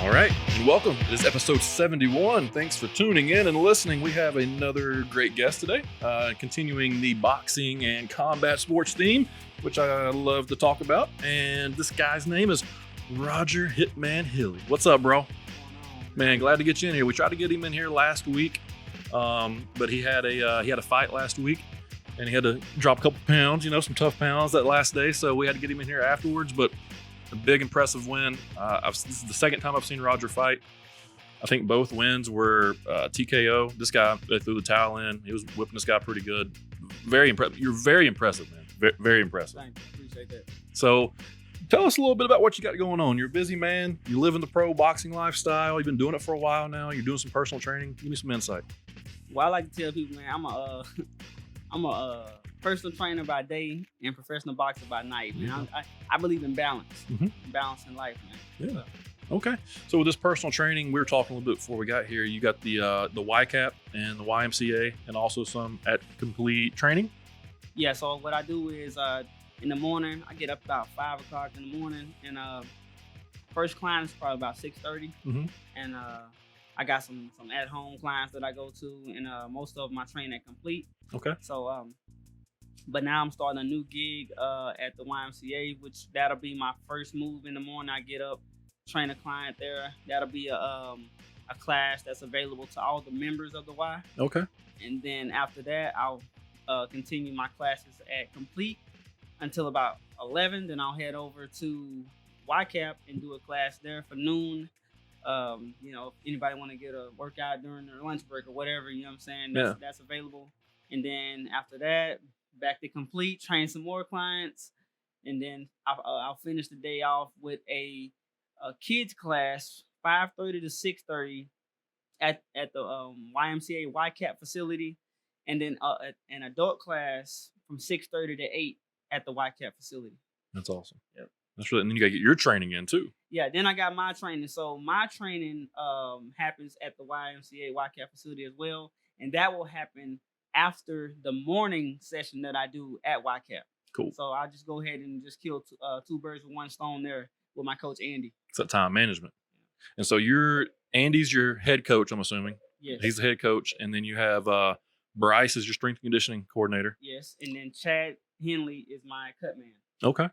All right, and welcome. This is episode 71. Thanks for tuning in and listening. We have another great guest today, continuing the boxing and combat sports theme, which I love to talk about. And this guy's name is Roger Hitman Hilley. What's up, bro? Man, glad to get you in here. We tried to get him in here last week, but he had a fight last week, and he had to drop a couple pounds, some tough pounds that last day. So we had to get him in here afterwards, but a big, impressive win. This is the second time I've seen Roger fight. I think both wins were TKO. This guy, they threw the towel in. He was whipping this guy pretty good. Very impressive. You're very impressive, man. Very, very impressive. Thanks. Appreciate that. So tell us a little bit about what you got going on. You're a busy man. You live in the pro boxing lifestyle. You've been doing it for a while now. You're doing some personal training. Give me some insight. Well, I like to tell people, man, I'm a personal trainer by day and professional boxer by night, man. I believe in balance, balance in life, man. Yeah. Okay. So with this personal training, we were talking a little bit before we got here. You got the YCAP and the YMCA, and also some at complete training. Yeah. So what I do is in the morning, I get up about 5 o'clock in the morning, and first client is probably about 6:30, and I got some at home clients that I go to, and most of my training at complete. Okay. So but now I'm starting a new gig at the YMCA, which that'll be my first move in the morning. I get up, train a client there. That'll be a class that's available to all the members of the Y. Okay. And then after that, I'll continue my classes at complete until about 11. Then I'll head over to YCAP and do a class there for noon. If anybody want to get a workout during their lunch break or whatever, you know what I'm saying? That's available. And then after that, back to complete, train some more clients, and then I'll finish the day off with a kids class, 5:30 to 6:30 at the YMCA YCAP facility, and then an adult class from 6:30 to 8 at the YCAP facility. That's awesome. Yep. That's really, and then you got to get your training in too. Yeah, then I got my training. So my training happens at the YMCA YCAP facility as well, and that will happen after the morning session that I do at YCAP. Cool. So I'll just go ahead and just kill two birds with one stone there with my coach, Andy. It's that time management. And so Andy's your head coach, I'm assuming. Yes. He's the head coach. And then you have Bryce is your strength and conditioning coordinator. Yes. And then Chad Hilley is my cut man. Okay.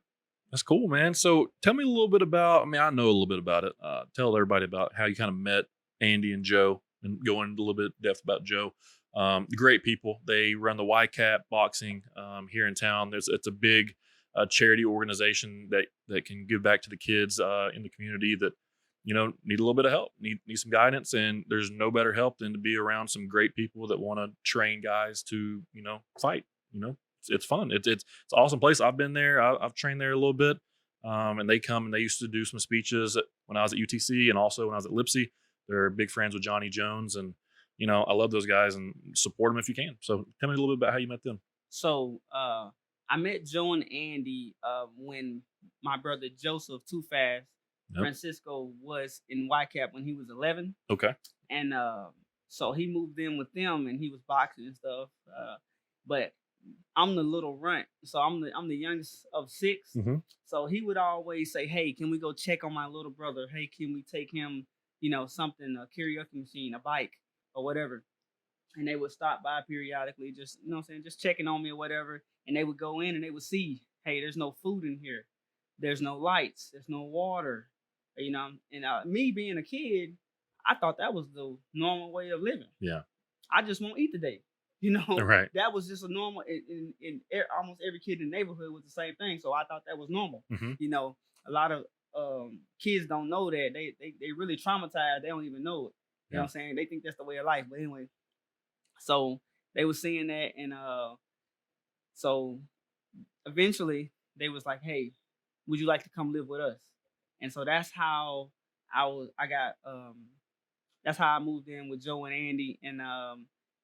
That's cool, man. So tell me a little bit about, I know a little bit about it. Tell everybody about how you kind of met Andy and Joe, and go into a little bit of depth about Joe. Great people. They run the YCAP boxing here in town. It's a big charity organization that can give back to the kids in the community that need a little bit of help, need some guidance, and there's no better help than to be around some great people that want to train guys to fight. It's fun. It's an awesome place. I've been there. I've trained there a little bit, and they come and they used to do some speeches when I was at UTC and also when I was at Lipsy. They're big friends with Johnny Jones, and I love those guys and support them if you can. So tell me a little bit about how you met them. So I met Joe and Andy when my brother Joseph Too Fast Francisco was in YCAP when he was 11. Okay. And so he moved in with them and he was boxing and stuff. But I'm the little runt, so I'm the youngest of 6. So he would always say, "Hey, can we go check on my little brother? Hey, can we take him, something, a karaoke machine, a bike, or whatever?" And they would stop by periodically, just just checking on me or whatever. And they would go in and they would see, "Hey, there's no food in here, there's no lights, there's no water," And me being a kid, I thought that was the normal way of living. Yeah, I just won't eat today. Right. That was just a normal. In almost every kid in the neighborhood was the same thing. So I thought that was normal. A lot of kids don't know that. They really traumatized. They don't even know it. You know what I'm saying? They think that's the way of life. But anyway, so they were seeing that, and so eventually they was like, "Hey, would you like to come live with us?" And so that's how that's how I moved in with Joe and Andy, and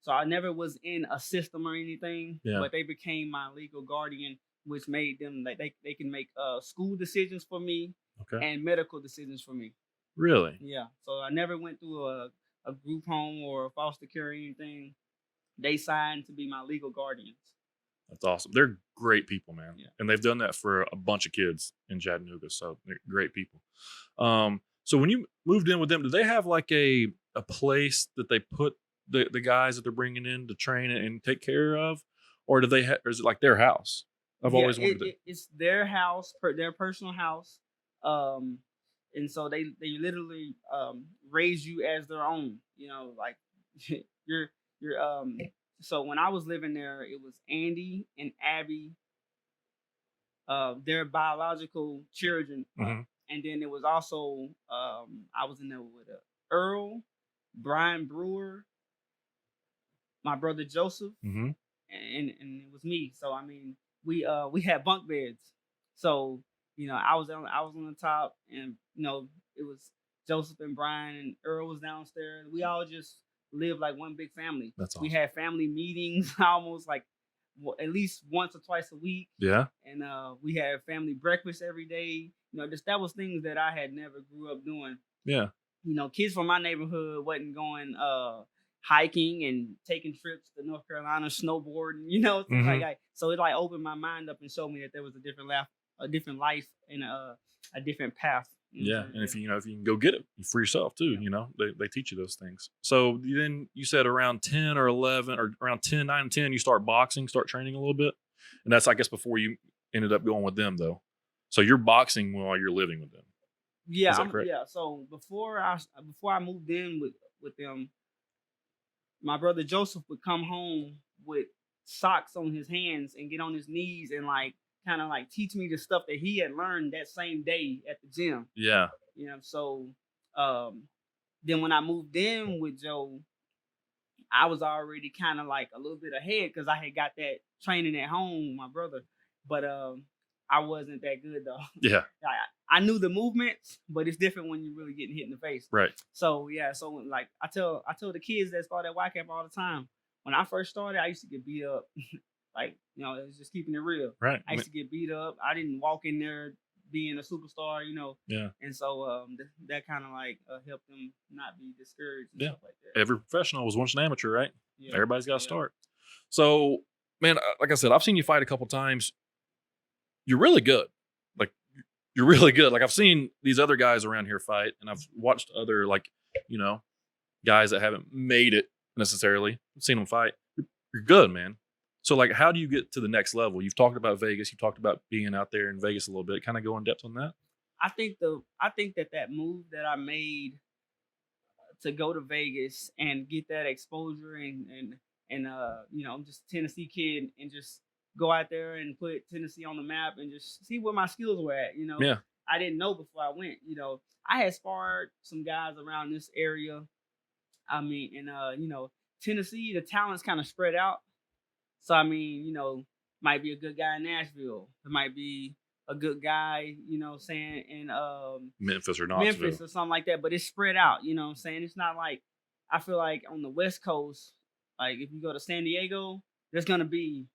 so I never was in a system or anything, but they became my legal guardian, which made them they can make school decisions for me and medical decisions for me. Really? Yeah. So I never went through a group home or a foster care or anything. They signed to be my legal guardians. That's awesome. They're great people, man. Yeah. And they've done that for a bunch of kids in Chattanooga. So they're great people. So when you moved in with them, do they have like a place that they put the guys that they're bringing in to train and take care of, or do they or is it like their house? I've Yeah, always wondered that. it's their house, their personal house. Um, and so they literally raise you as their own. Like you're you're So when I was living there, it was Andy and Abby, their biological children, Hmm. and then it was also I was in there with Earl, Brian Brewer, my brother Joseph, Hmm. and it was me. So I mean, we had bunk beds. So I was on the top, and it was Joseph and Brian and Earl was downstairs. We all just lived like one big family. That's We awesome. had family meetings almost like at least once or twice a week, Yeah. and we had family breakfast every day. Just that was things that I had never grew up doing. Yeah. Kids from my neighborhood wasn't going hiking and taking trips to North Carolina, snowboarding, things like Hmm. that. So it like opened my mind up and showed me that there was a different life, and a different path. Yeah, What and I'm if you can go get it for yourself too. saying? They teach you those things. So then you said around 10 or 11 or around 10, 9 and 10, you start boxing, start training a little bit, and that's I guess before you ended up going with them though. So you're boxing while you're living with them. Yeah, Is that correct? yeah. So before I moved in with them, my brother Joseph would come home with socks on his hands and get on his knees and like kind of like teach me the stuff that he had learned that same day at the gym. Yeah. So um then when I moved in with Joe, I was already kind of like a little bit ahead because I had got that training at home with my brother. But I wasn't that good though. Yeah. I knew the movements, but it's different when you're really getting hit in the face. Right. So yeah, so like I tell the kids that start at YCAP all the time. When I first started, I used to get beat up. Like, it was just keeping it real. Right. I used to get beat up. I didn't walk in there being a superstar. Yeah. And so that kind of like helped them not be discouraged and Yeah. stuff like that. Every professional was once an amateur, right? Yeah. Everybody's got to Yeah. start. So, man, like I said, I've seen you fight a couple times. You're really good. Like you're really good. Like I've seen these other guys around here fight, and I've watched other you know guys that haven't made it necessarily. I've seen them fight. You're good, man. So like, how do you get to the next level? You've talked about Vegas. You've talked about being out there in Vegas a little bit. Kind of go in depth on that. I think that move that I made to go to Vegas and get that exposure and I'm just a Tennessee kid and just go out there and put Tennessee on the map and just see where my skills were at. Yeah. I didn't know before I went. I had sparred some guys around this area. I mean, and Tennessee, the talent's kind of spread out. So I mean, might be a good guy in Nashville. There might be a good guy, saying in Memphis or Knoxville. Memphis or something like that. But it's spread out. You know what I'm saying? It's not like I feel like on the West Coast, like if you go to San Diego, there's gonna be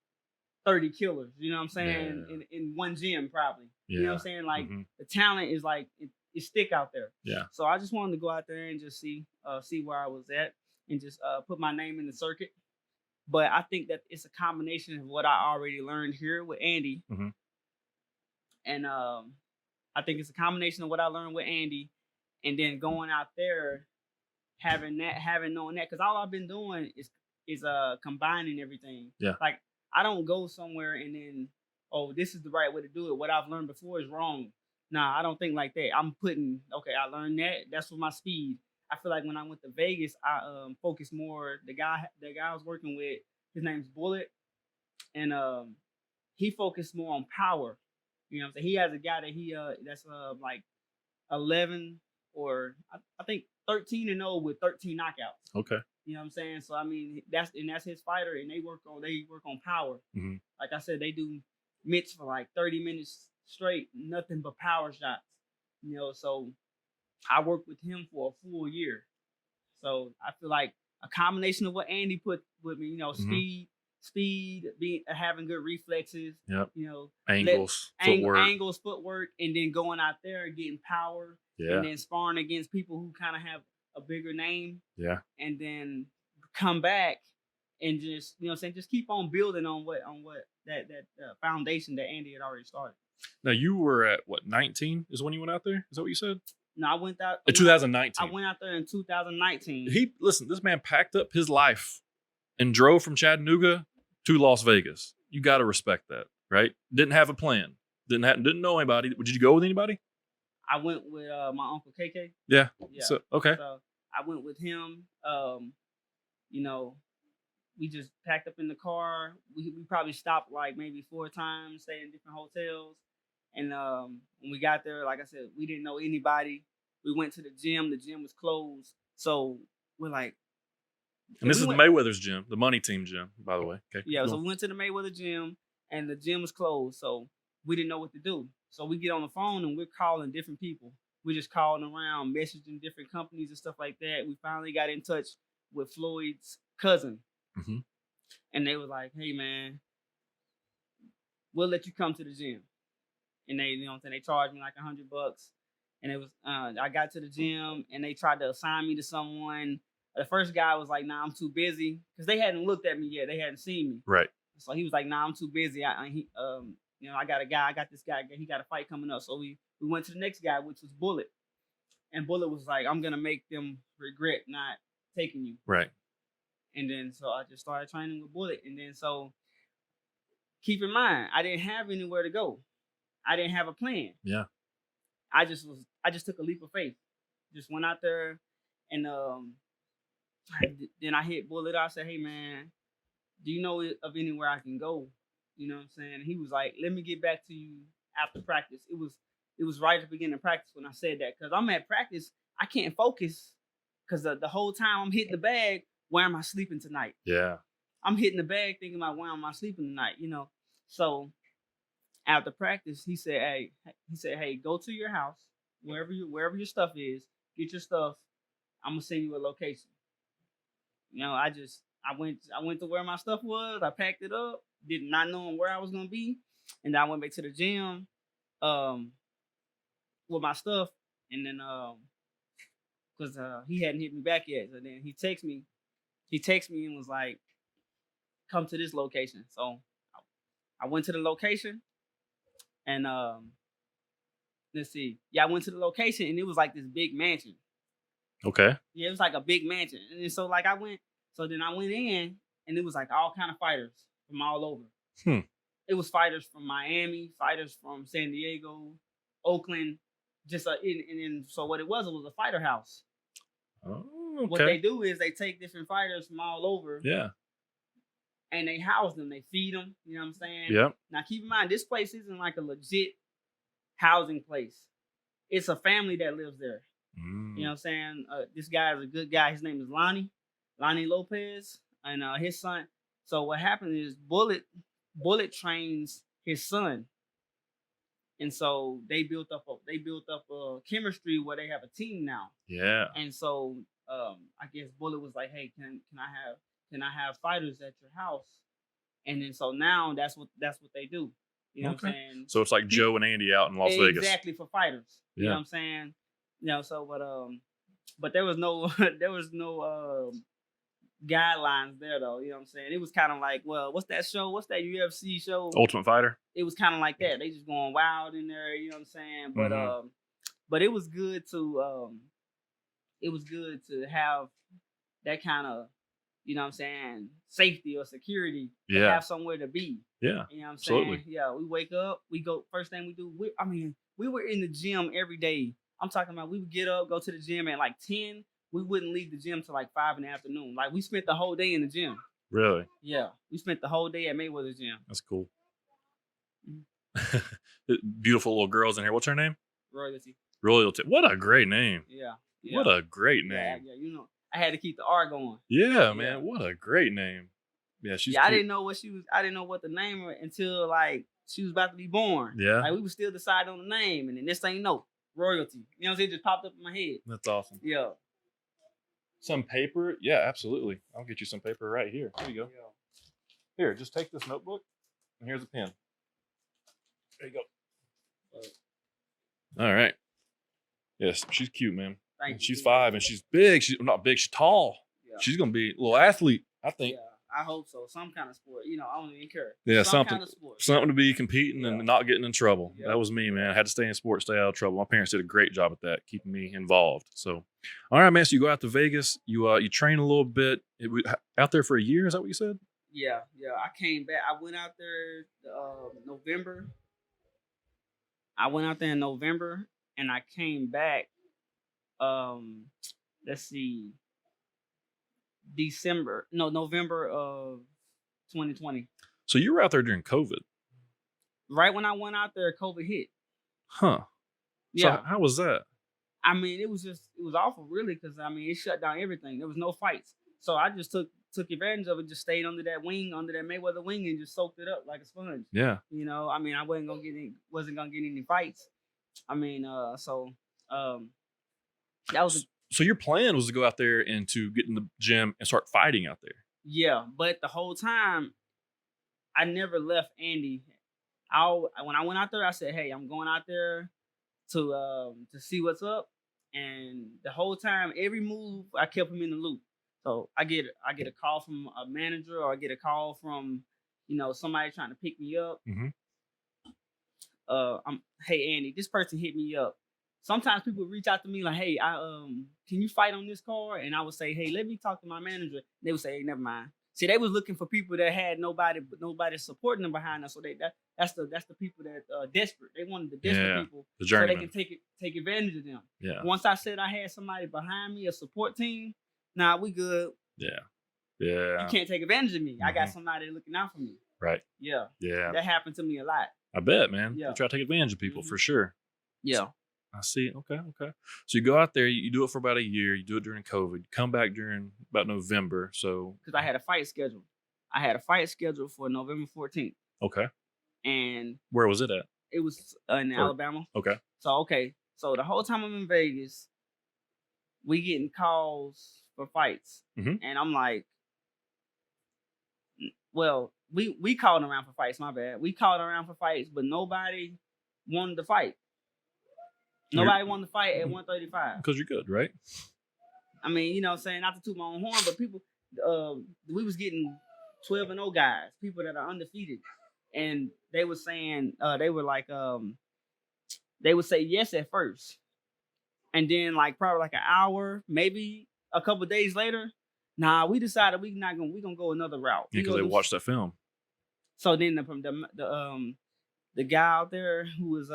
30 killers. You know what I'm saying? Yeah. In one gym probably. Yeah. You know what I'm saying? Like Mhm. the talent is like it's thick out there. Yeah. So I just wanted to go out there and just see where I was at and just put my name in the circuit. But I think that it's a combination of what I already learned here with Andy, Mhm. and I think it's a combination of what I learned with Andy, and then going out there, having knowing that, because all I've been doing is combining everything. Yeah. Like I don't go somewhere and then, oh, this is the right way to do it. What I've learned before is wrong. Nah, I don't think like that. Okay, I learned that. That's for my speed. I feel like when I went to Vegas, I focused more. The guy I was working with, his name's Bullet, and he focused more on power. You know what I'm saying? He has a guy that he that's like 11 or I think 13-0 with 13 knockouts. Okay. You know what I'm saying? So I mean that's his fighter, and they work on power. Mhm. Like I said, they do mitts for like 30 minutes straight, nothing but power shots. So I worked with him for a full year. So I feel like a combination of what Andy put with me, Mhm. speed, being having good reflexes, Yep. you know, Angles, footwork. angles, footwork, and then going out there and getting power, Yeah. and then sparring against people who kind of have a bigger name, Yeah. and then come back and just saying just keep on building on what that foundation that Andy had already started. Now you were at what 19 is when you went out there? Is that what you said? No, I went out In I 2019. went out there in 2019. Listen, this man packed up his life and drove from Chattanooga to Las Vegas. You got to respect that, right? Didn't have a plan. Didn't know anybody. Did you go with anybody? I went with my uncle KK. Yeah. Yeah. So, okay. So I went with him. You know, we just packed up in the car. We probably stopped like maybe 4 times, stayed in different hotels. And when we got there, like I said, we didn't know anybody. We went to the gym. The gym was closed. So we're like, and this is Mayweather's gym, the money team gym, by the way. Okay. Yeah, so we went to the Mayweather gym, and the gym was closed. So we didn't know what to do. So we get on the phone, and we're calling different people. We're just calling around, messaging different companies and stuff like that. We finally got in touch with Floyd's cousin. Mm-hmm. And they were like, hey, man, we'll let you come to the gym. And they, you know what I'm saying, they charged me like $100. And it was, I got to the gym, and they tried to assign me to someone. The first guy was like, nah, I'm too busy. Because they hadn't looked at me yet. They hadn't seen me. Right. So he was like, nah, I'm too busy. You know, I got this guy. He got a fight coming up. So we went to the next guy, which was Bullet. And Bullet was like, I'm going to make them regret not taking you. Right. And then so I just started training with Bullet. And then so keep in mind, I didn't have anywhere to go. I didn't have a plan. Yeah. I just took a leap of faith. Just went out there, and then I hit Bullet. I said, hey, man, do you know of anywhere I can go? You know what I'm saying? And he was like, let me get back to you after practice. It was right at the beginning of practice when I said that. Because I'm at practice, I can't focus. Because the whole time I'm hitting the bag, where am I sleeping tonight? Yeah. I'm hitting the bag thinking about where am I sleeping tonight, you know? So after practice, he said, hey, go to your house, wherever your stuff is, get your stuff. I'm gonna send you a location. You know, I went to where my stuff was. I packed it up, did not knowing where I was gonna be, and then I went back to the gym, with my stuff, and then because he hadn't hit me back yet, so then he texted me and was like, come to this location. So I went to the location. And let's see. Yeah, I went to the location, and it was like this big mansion. Okay. Yeah, it was like a big mansion. And so like I went in, and it was like all kind of fighters from all over. It was fighters from Miami, fighters from San Diego, Oakland. Just so what it was a fighter house. Oh, okay. What they do is they take different fighters from all over. Yeah. And they house them. They feed them. You know what I'm saying? Yep. Now, keep in mind, this place isn't like a legit housing place. It's a family that lives there. You know what I'm saying? This guy is a good guy. His name is Lonnie Lopez, and his son. So what happened is Bullet trains his son, and so they built up a chemistry where they have a team now. Yeah. And so I guess Bullet was like, hey, can I have fighters at your house? And then so now that's what they do. You know what I'm saying? So it's like Joe and Andy out in Las Vegas. Exactly, for fighters. Yeah. You know what I'm saying? You know, so but there was no guidelines there though. You know what I'm saying? It was kind of like, well, what's that show? What's that UFC show? Ultimate Fighter. It was kind of like that. They just going wild in there, you know what I'm saying? But it was good to have that kind of, you know what I'm saying, safety or security to have somewhere to be. Yeah. You know what I'm Absolutely. saying? Yeah, we wake up, we go, first thing we do, we were in the gym every day. I'm talking about we would get up, go to the gym at like 10. We wouldn't leave the gym till like 5 in the afternoon. Like we spent the whole day in the gym. Really? Yeah. We spent the whole day at Mayweather's gym. That's cool. Beautiful little girls in here. What's her name? Royalty. What a great name. Yeah. What a great name. Yeah, you know, I had to keep the R going. Yeah, man. What a great name. Yeah, she's cute. I didn't know what the name was until like she was about to be born. Yeah. Like we were still deciding on the name, and then this thing, Royalty. You know what I'm saying? It just popped up in my head. That's awesome. Yeah. Some paper? Yeah, absolutely. I'll get you some paper right here. Here you go. Yeah. Here, just take this notebook, and here's a pen. There you go. All right. Yes, she's cute, man. Thank you. She's 5, and she's big. She's not big. She's tall. Yeah. She's gonna be a little athlete, I think. Yeah. I hope so. Some kind of sport. You know, I don't even care. Yeah, Some something kind of sport. something to be competing Yeah. and not getting in trouble. Yeah. That was me, man. I had to stay in sports, stay out of trouble. My parents did a great job at that, keeping me involved. So, all right, man. So you go out to Vegas. You train a little bit. Out there for a year. Is that what you said? Yeah. I came back. I went out there November. I went out there in November, and I came back. Let's see, November of 2020. So you were out there during COVID, Right when I went out there, COVID hit. huh? Yeah. So how was that? I mean, it was awful, really, because I mean, it shut down everything. There was no fights, so I just took advantage of it. Just stayed under that Mayweather wing, and just soaked it up like a sponge. Yeah. You know, I mean, I wasn't gonna get any fights. I mean, that was So your plan was to go out there and to get in the gym and start fighting out there. yeah. But the whole time, I never left Andy. When I went out there, I said, "Hey, I'm going out there to see what's up." And the whole time, every move, I kept him in the loop. So I get a call from a manager, or I get a call from somebody trying to pick me up. Mhm. Hey Andy, this person hit me up. Sometimes people reach out to me like, "Hey, can you fight on this card?" And I would say, "Hey, let me talk to my manager." They would say, "Hey, never mind." See, they was looking for people that had nobody supporting them behind them. So that's the people that desperate. They wanted the desperate people The so they journeyman. can take advantage of them. Yeah. Once I said I had somebody behind me, a support team, nah, we good. Yeah. You can't take advantage of me. I got Mhm. somebody looking out for me. Right. Yeah. Yeah. That happened to me a lot. I bet, man. Yeah. They try to take advantage of people Mhm. for sure. Yeah. I see. Okay. So you go out there, you do it for about a year. You do it during COVID. You come back during about November. So Because I had a fight scheduled. I had a fight scheduled for November 14th. okay, And where was it at? it was in Alabama. Okay. So the whole time I'm in Vegas, we getting calls for fights. Mhm. And I'm like, well, we called around for fights, my bad. We called around for fights, but nobody wanted to fight. Nobody wanted to fight at 135. Because you're good, right? I mean, what I'm saying, not to toot my own horn, but people, we was getting 12-0 guys, people that are undefeated. And they were saying, they were like, they would say yes at first. And then probably an hour, maybe a couple of days later, nah, we decided we gonna go another route. Yeah, because they watched that film. So then the guy out there who was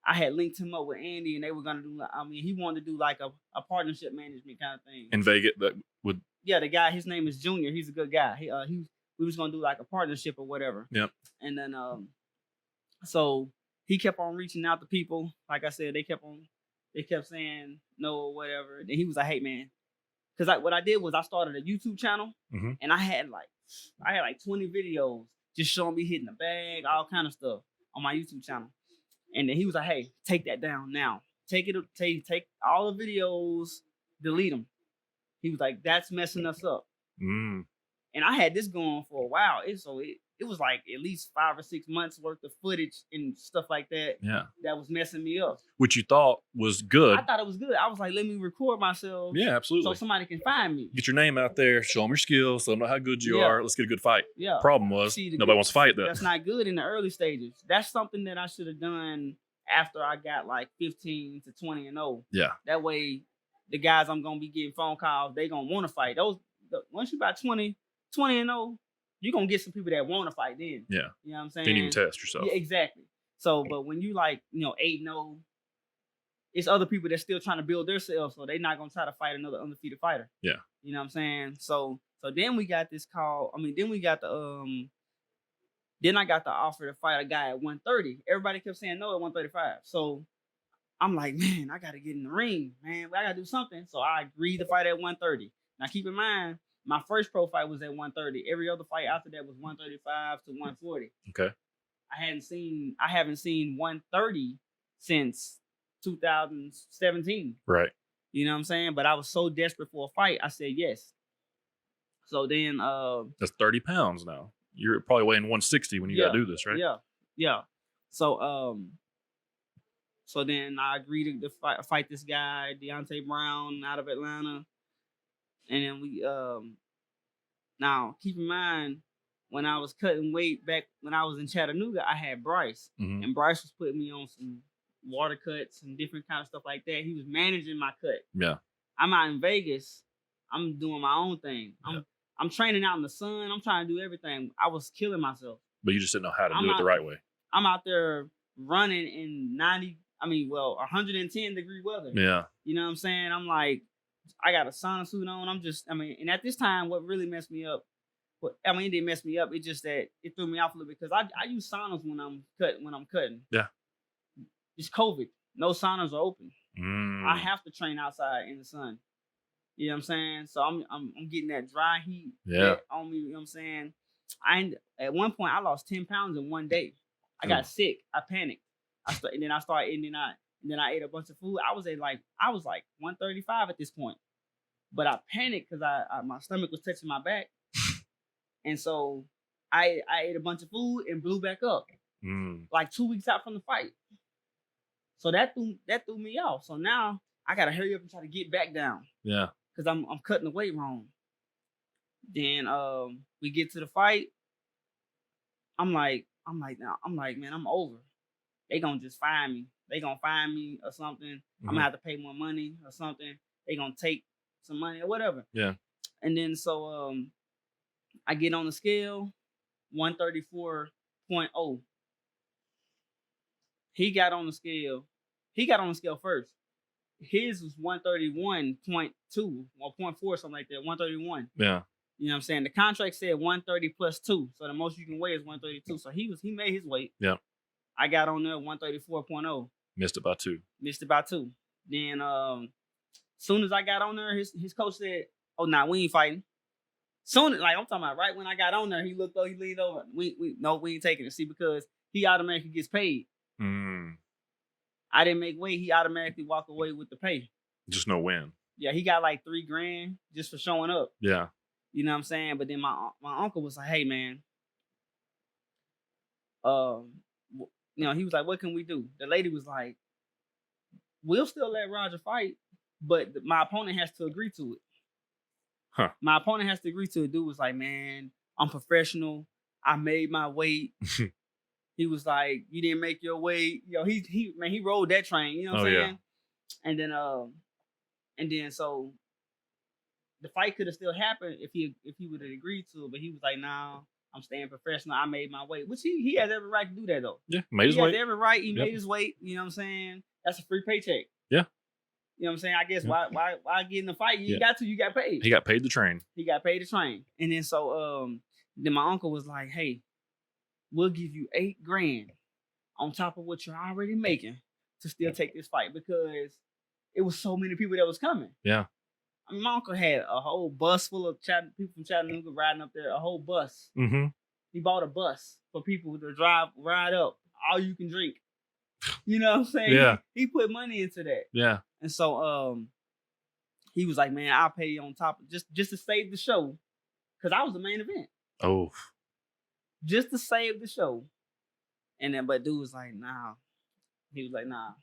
I had linked him up with Andy, and they were gonna do. I mean, he wanted to do a partnership management kind of thing. In Vegas, that would. Yeah, the guy, his name is Junior. He's a good guy. We was gonna do a partnership or whatever. Yep. And then so he kept on reaching out to people. Like I said, they kept saying no or whatever. Then he was like, "Hey man," because what I did was I started a YouTube channel, Mhm. and I had 20 videos just showing me hitting the bag, all kind of stuff on my YouTube channel. And then he was like, "Hey, take that down now. Take all the videos, delete them." He was like, "That's messing us up." Mm. And I had this going for a while. It was at least 5 or 6 months worth of footage and stuff like that. Yeah. That was messing me up. Which you thought was good. I thought it was good. I was like, let me record myself. Yeah, absolutely. So somebody can find me. Get your name out there, show them your skills, let them know how good you are. Let's get a good fight. Yeah. Problem was, nobody wants to fight that. That's not good in the early stages. That's something that I should have done after I got 15 to 20-0. Yeah. That way, the guys I'm gonna be getting phone calls, they gonna want to fight. Once you about 20-0, you're gonna get some people that want to fight then. Yeah. You know what I'm saying? Didn't even test yourself. Yeah, exactly. So, but when you 8-0, it's other people that's still trying to build themselves, so they're not gonna try to fight another undefeated fighter. Yeah. You know what I'm saying? So then we got this call. I mean, then we got the Then I got the offer to fight a guy at 130. Everybody kept saying no at 135. So I'm like, man, I gotta get in the ring, man. I gotta do something. So I agreed to fight at 130. Now keep in mind, my first pro fight was at 130. Every other fight after that was 135 to 140. Okay. I haven't seen 130 since 2017. Right. You know what I'm saying? But I was so desperate for a fight, I said yes. So then that's 30 pounds now. You're probably weighing 160 when you gotta do this, right? Yeah. So then I agreed to fight this guy, Deontay Brown, out of Atlanta. And then Now, keep in mind, when I was cutting weight back when I was in Chattanooga, I had Bryce, Mhm. and Bryce was putting me on some water cuts and different kind of stuff like that. He was managing my cut. Yeah. I'm out in Vegas. I'm doing my own thing. Yeah. I'm training out in the sun. I'm trying to do everything. I was killing myself. But you just didn't know how to I'm do it the out. right way. I'm out there running in 110 degree weather. Yeah. You know what I'm saying? I'm like, I got a sauna suit on. And at this time, what really messed me up, it didn't mess me up. It's just that it threw me off a little bit because I use saunas when I'm cutting. Yeah. It's COVID. No saunas are open. I Mm. have to train outside in the sun. You know what I'm saying? So I'm getting that dry heat Yeah. on me. You know what I'm saying? At one point I lost 10 pounds in one day. I Ooh. got sick. I panicked. And then I ate a bunch of food. I was like 135 at this point. But I panicked because my stomach was touching my back. And so I ate a bunch of food and blew back up. Like 2 weeks out from the fight. So that threw me off. So now I gotta hurry up and try to get back down. Yeah. Because I'm cutting the weight wrong. Then we get to the fight. I'm like, man, I'm over. They gonna just find me. They gonna find me or something. I'm gonna have to pay more money or something. They gonna take some money or whatever. Yeah. And then so I get on the scale, 134.0. He got on the scale. He got on the scale first. His was 131.2 or 0.4, something like that. 131. Yeah. You know what I'm saying? The contract said 130 plus 2. So the most you can weigh is 132. So he made his weight. Yeah. I got on there 134.0. Missed it by 2. Missed it by 2. Then soon as I got on there, his coach said, "Oh, nah, we ain't fighting." Soon as, like, I'm talking about right when I got on there, he looked over, he leaned over. We ain't taking it. See, because he automatically gets paid. I didn't make weight, he automatically walk away with the pay. Just no win. Yeah, he got like $3,000 just for showing up. Yeah. You know what I'm saying? But then my uncle was like, "Hey, man, he was like, what can we do?" The lady was like, "We'll still let Roger fight, but my opponent has to agree to it." Huh. My opponent has to agree to it. Dude was like, "Man, I'm professional. I made my weight." He was like, "You didn't make your weight." He rode that train. You know what I'm saying? Yeah. And then so the fight could have still happened if he would have agreed to it, but he was like, "Nah, I'm staying professional. I made my weight," which he has every right to do that though. Yeah, made his weight. He weight. has every right. He made his weight. You know what I'm saying? That's a free paycheck. Yeah. You know what I'm saying? I guess why get in the fight? You got paid. He got paid to train. He got paid to train. And then so then my uncle was like, "Hey, we'll give you $8,000 on top of what you're already making to still take this fight," because it was so many people that was coming. Yeah. I mean, my uncle had a whole bus full of people from Chattanooga riding up there, a whole bus. Mm-hmm. He bought a bus for people to ride up, all you can drink. You know what I'm saying? Yeah. He put money into that. Yeah. And so he was like, "Man, I'll pay you on top of just to save the show." Because I was the main event. Oh. Just to save the show. And then, but dude was like, "Nah." He was like, "Nah."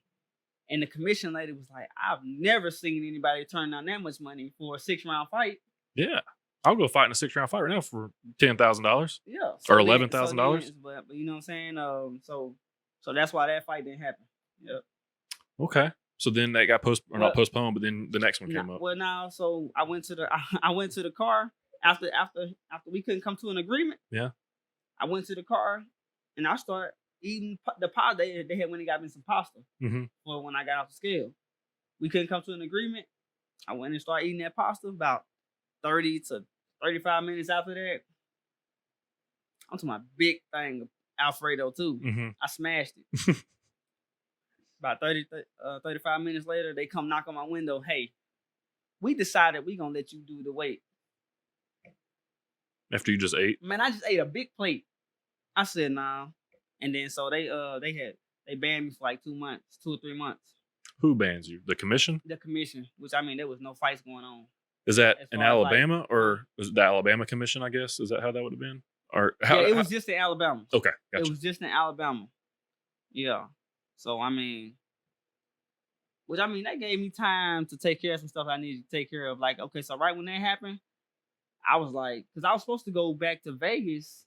And the commission lady was like, "I've never seen anybody turn down that much money for a 6-round fight." Yeah. I'll go fight in a 6-round fight right now for $10,000. Yeah. Or $11,000. But you know what I'm saying? So that's why that fight didn't happen. Yep. Okay. So then that got not postponed, but then the next one came up. Well, now, so I went to the car after we couldn't come to an agreement. Yeah. I went to the car and I started eating the pasta. They had went and got me some pasta for when I got off the scale. We couldn't come to an agreement. I went and started eating that pasta. About 30 to 35 minutes after that, I'm to my big thing of Alfredo too. I smashed it. About 35 minutes later, they come knock on my window. "Hey, we decided we gonna let you do the weight." After you just ate? Man, I just ate a big plate. I said, "Nah." And then so they banned me for like 2 months, 2 or 3 months. Who bans you? The commission? The commission, which I mean, there was no fights going on. Is that in Alabama or was it the Alabama commission, I guess? Is that how that would have been? Or it was just in Alabama. Okay, gotcha. It was just in Alabama. Yeah. So I mean, that gave me time to take care of some stuff I needed to take care of. Like, okay, so right when that happened, I was like, because I was supposed to go back to Vegas.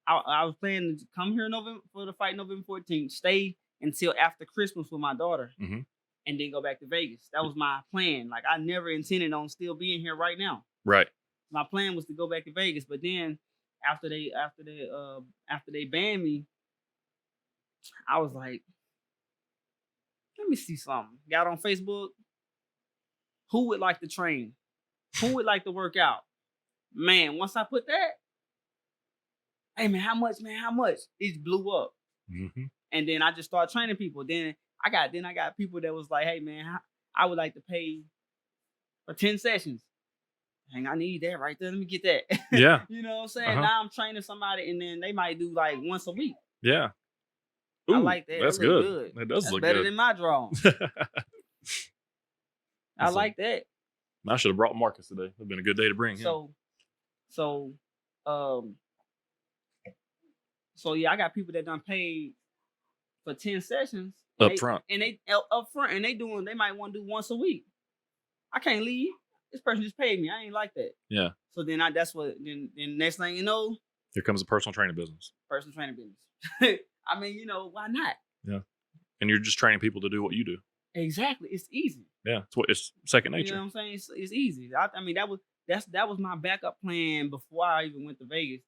I was planning to come here November for the fight November 14th, stay until after Christmas with my daughter, Hmm. and then go back to Vegas. That was my plan. Like I never intended on still being here right now. Right. My plan was to go back to Vegas, but then after they banned me, I was like, let me see something. Got on Facebook. Who would like to train? Who would like to work out? Man, once I put that, hey man, how much? Man, how much? It blew up. Hmm. And then I just started training people. Then I got people that was like, hey man, I would like to pay for 10 sessions. Dang, I need that right there. Let me get that. Yeah. You know what I'm saying? Uh-huh. Now I'm training somebody, and then they might do like once a week. Yeah. I Ooh, like that. That's That look good. That does That's look better good. than my drawing. I Awesome. like that. I should have brought Marcus today. It'd been a good day to bring him. So yeah, I got people that done paid for 10 sessions Up front. and they up front, and they might want to do once a week. I can't leave. This person just paid me. I ain't like that. Yeah. So then then next thing you know, Here comes the personal training business. personal training business. I mean, why not? Yeah. And you're just training people to do what you do. Exactly. It's easy. Yeah. It's second You nature. know what I'm saying? It's easy. I mean, that was my backup plan before I even went to Vegas.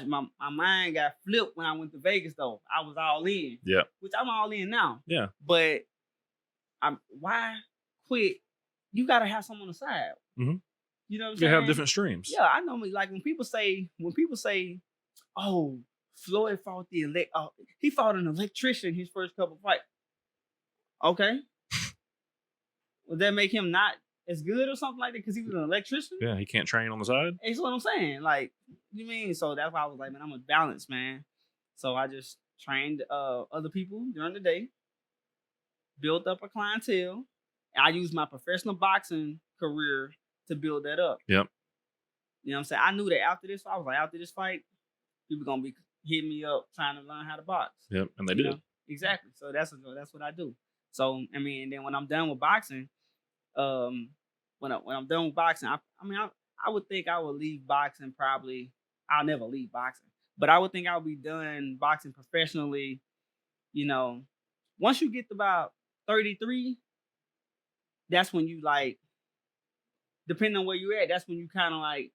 My mind got flipped when I went to Vegas though. I was all in. Yeah. Which I'm all in now. Yeah. But why quit? You gotta have something on the side. Mm-hmm. You know what I'm You saying? have different streams. Yeah, I know. Like when people say, "Oh, Floyd fought he fought an electrician his first couple fights." Okay, would that make him not as good or something like that because he was an electrician? Yeah, he can't train on the side. That's what I'm saying. Like, you mean? So that's why I was like, man, I'm a balance, man. So I just trained other people during the day, built up a clientele. And I used my professional boxing career to build that up. Yep. You know what I'm saying? I knew that after this fight, people gonna be hitting me up trying to learn how to box. Yep, and they did. Exactly. So that's what I do. So I mean, and then when I'm done with boxing, when I'm done with boxing, I would think I would leave boxing probably. I'll never leave boxing, but I would think I would be done boxing professionally. Once you get to about 33, that's when you like, depending on where you're at, that's when you kind of like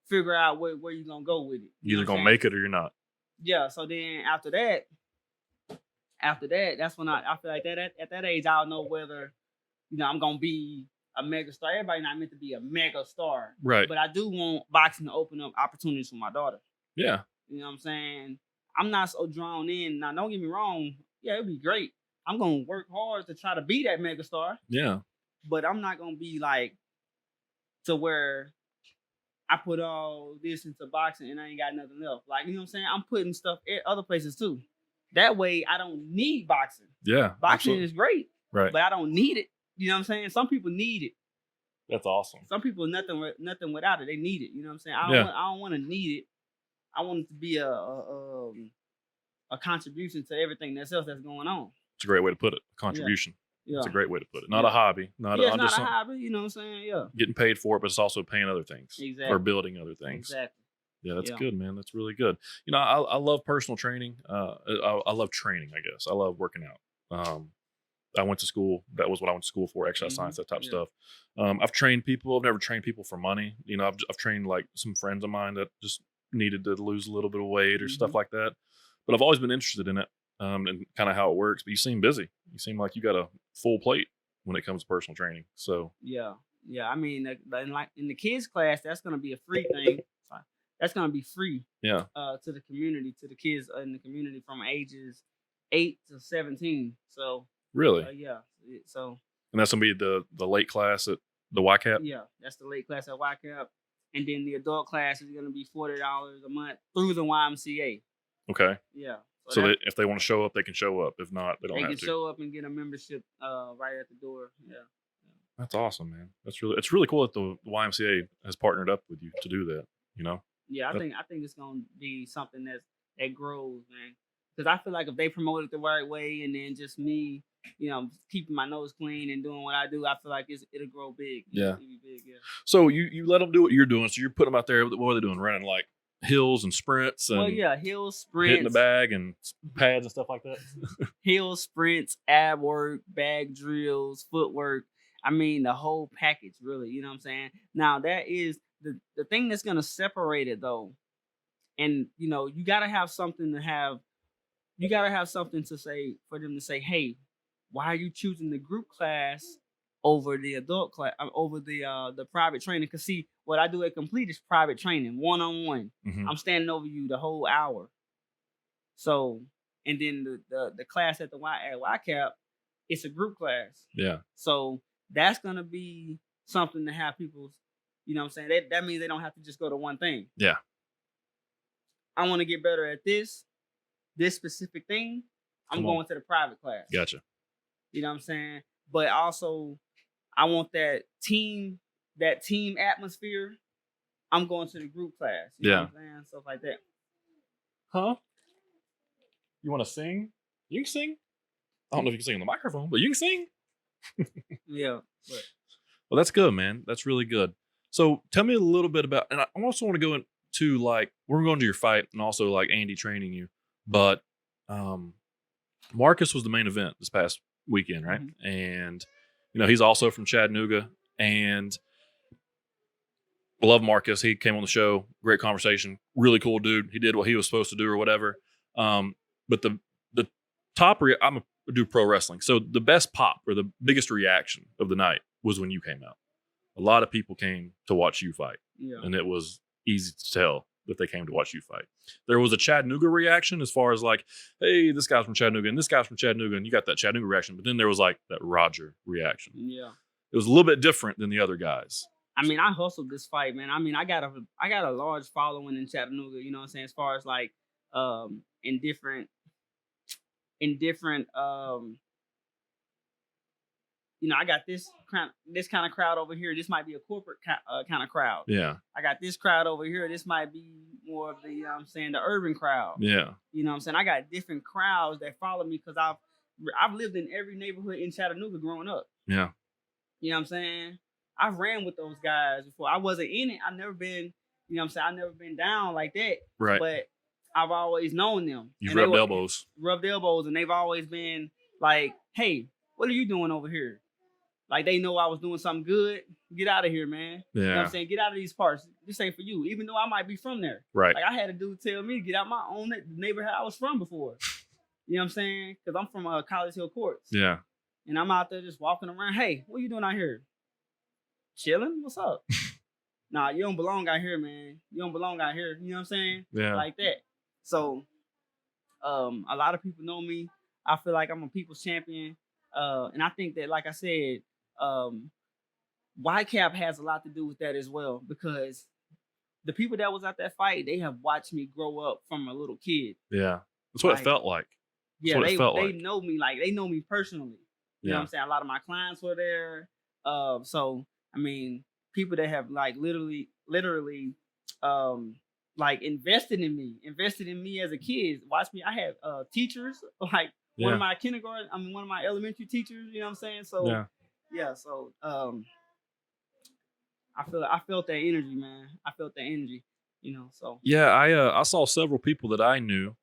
figure out where you're gonna go with it. You're either gonna make it or you're not. Yeah. So then after that, that's when I feel like that at that age I'll know whether I'm gonna be a mega star. Everybody not meant to be a mega star, right? But I do want boxing to open up opportunities for my daughter. Yeah. You know what I'm saying? I'm not so drawn in. Now, don't get me wrong. Yeah, it'd be great. I'm gonna work hard to try to be that mega star. Yeah. But I'm not gonna be like to where I put all this into boxing and I ain't got nothing left. Like, you know what I'm saying? I'm putting stuff at other places too. That way I don't need boxing. Yeah. Boxing absolutely. is great. Right. But I don't need it. You know what I'm saying? Some people need it. That's awesome. Some people nothing without it. They need it. You know what I'm saying? I don't want to need it. I want it to be a contribution to everything else that's going on. It's a great way to put it. Contribution. Yeah. It's a great way to put it. Not a hobby. It's not a hobby. You know what I'm saying? Yeah. Getting paid for it, but it's also paying other things. Exactly. Or building other things. Exactly. Yeah, that's good, man. That's really good. I love personal training. I love training, I guess. I love working out. I went to school. That was what I went to school for, exercise science, that type of stuff. I've trained people. I've never trained people for money. I've trained like some friends of mine that just needed to lose a little bit of weight or stuff like that. But I've always been interested in it and kind of how it works. But you seem busy. You seem like you got a full plate when it comes to personal training. So yeah. I mean, like in the kids class, that's gonna be a free thing. That's gonna be free. Yeah. To the community, to the kids in the community from ages 8 to 17. So. Really? Yeah. So. And that's gonna be the late class at the YCAP? Yeah, that's the late class at YCAP. And then the adult class is gonna be $40 a month through the YMCA. Okay. Yeah. So that if they want to show up, they can show up. If not, they don't have to. They can show up and get a membership right at the door. Yeah. That's awesome, man. It's really cool that the YMCA has partnered up with you to do that. Yeah, I think it's gonna be something that grows, man. Because I feel like if they promote it the right way, and then just me, keeping my nose clean and doing what I do, I feel like it'll grow big. Yeah. It'll be big, yeah. So you let them do what you're doing. So you're putting them out there. What are they doing? Running like hills and sprints and Well, yeah, hills, hitting the sprints, bag and pads and stuff like that. hills, sprints, ab work, bag drills, footwork. I mean, the whole package, really. You know what I'm saying? Now, that is the thing that's going to separate it, though. And, you got to have something you got to have something to say for them to say, hey, why are you choosing the group class over the adult class, over the private training? Because, see, what I do at Complete is private training, one-on-one. Mhm. I'm standing over you the whole hour. So, and then the class at YCAP, it's a group class. Yeah. So that's gonna be something to have people, you know what I'm saying? That means they don't have to just go to one thing. Yeah. I want to get better at this specific thing. I'm going to the private class. Gotcha. You know what I'm saying? But also, I want that team atmosphere. I'm going to the group class. You know what I'm saying? Stuff like that. Huh? You want to sing? You can sing. I don't know if you can sing on the microphone, but you can sing. Yeah. But. Well, that's good, man. That's really good. So tell me a little bit about, and I also want to go into like, we're going to your fight and also like Andy training you, but Marcus was the main event this past weekend, right? Mm-hmm. And, he's also from Chattanooga, and I love Marcus. He came on the show, great conversation, really cool dude. He did what he was supposed to do or whatever. But the top, I'm a do pro wrestling. So the best pop or the biggest reaction of the night was when you came out. A lot of people came to watch you fight. Yeah. And it was easy to tell that they came to watch you fight. There was a Chattanooga reaction as far as like, hey, this guy's from Chattanooga and this guy's from Chattanooga, and you got that Chattanooga reaction. But then there was like that Roger reaction. Yeah. It was a little bit different than the other guys. I mean, I hustled this fight, man. I mean, I got a large following in Chattanooga, you know what I'm saying, as far as like in different I got this kind of crowd over here. This might be a corporate kind of crowd. Yeah. I got this crowd over here. This might be more of the, the urban crowd. Yeah. You know what I'm saying? I got different crowds that follow me because I've lived in every neighborhood in Chattanooga growing up. Yeah. You know what I'm saying? I've ran with those guys before. I wasn't in it. I've never been, I've never been down like that. Right. But I've always known them. You rubbed elbows. Rubbed elbows, and they've always been like, hey, what are you doing over here? Like, they know I was doing something good. Get out of here, man. Yeah. You know what I'm saying? Get out of these parts. This ain't for you, even though I might be from there. Right. Like, I had a dude tell me to get out my own neighborhood I was from before. You know what I'm saying? Because I'm from College Hill Courts. Yeah. And I'm out there just walking around. Hey, what are you doing out here? Chilling? What's up? Nah, you don't belong out here, man. You don't belong out here. You know what I'm saying? Yeah. Like that. So, a lot of people know me. I feel like I'm a people's champion. And I think that, like I said, YCAP has a lot to do with that as well, because the people that was at that fight, they have watched me grow up from a little kid. Yeah. That's what it felt like. Yeah, they know me, like, they know me personally. You know what I'm saying? A lot of my clients were there. So, I mean, people that have like literally, like invested in me as a kid. Watch me. I had teachers, like one of my one of my elementary teachers, you know what I'm saying? So so I felt that energy, man. I felt that energy, so. Yeah, I saw several people that I knew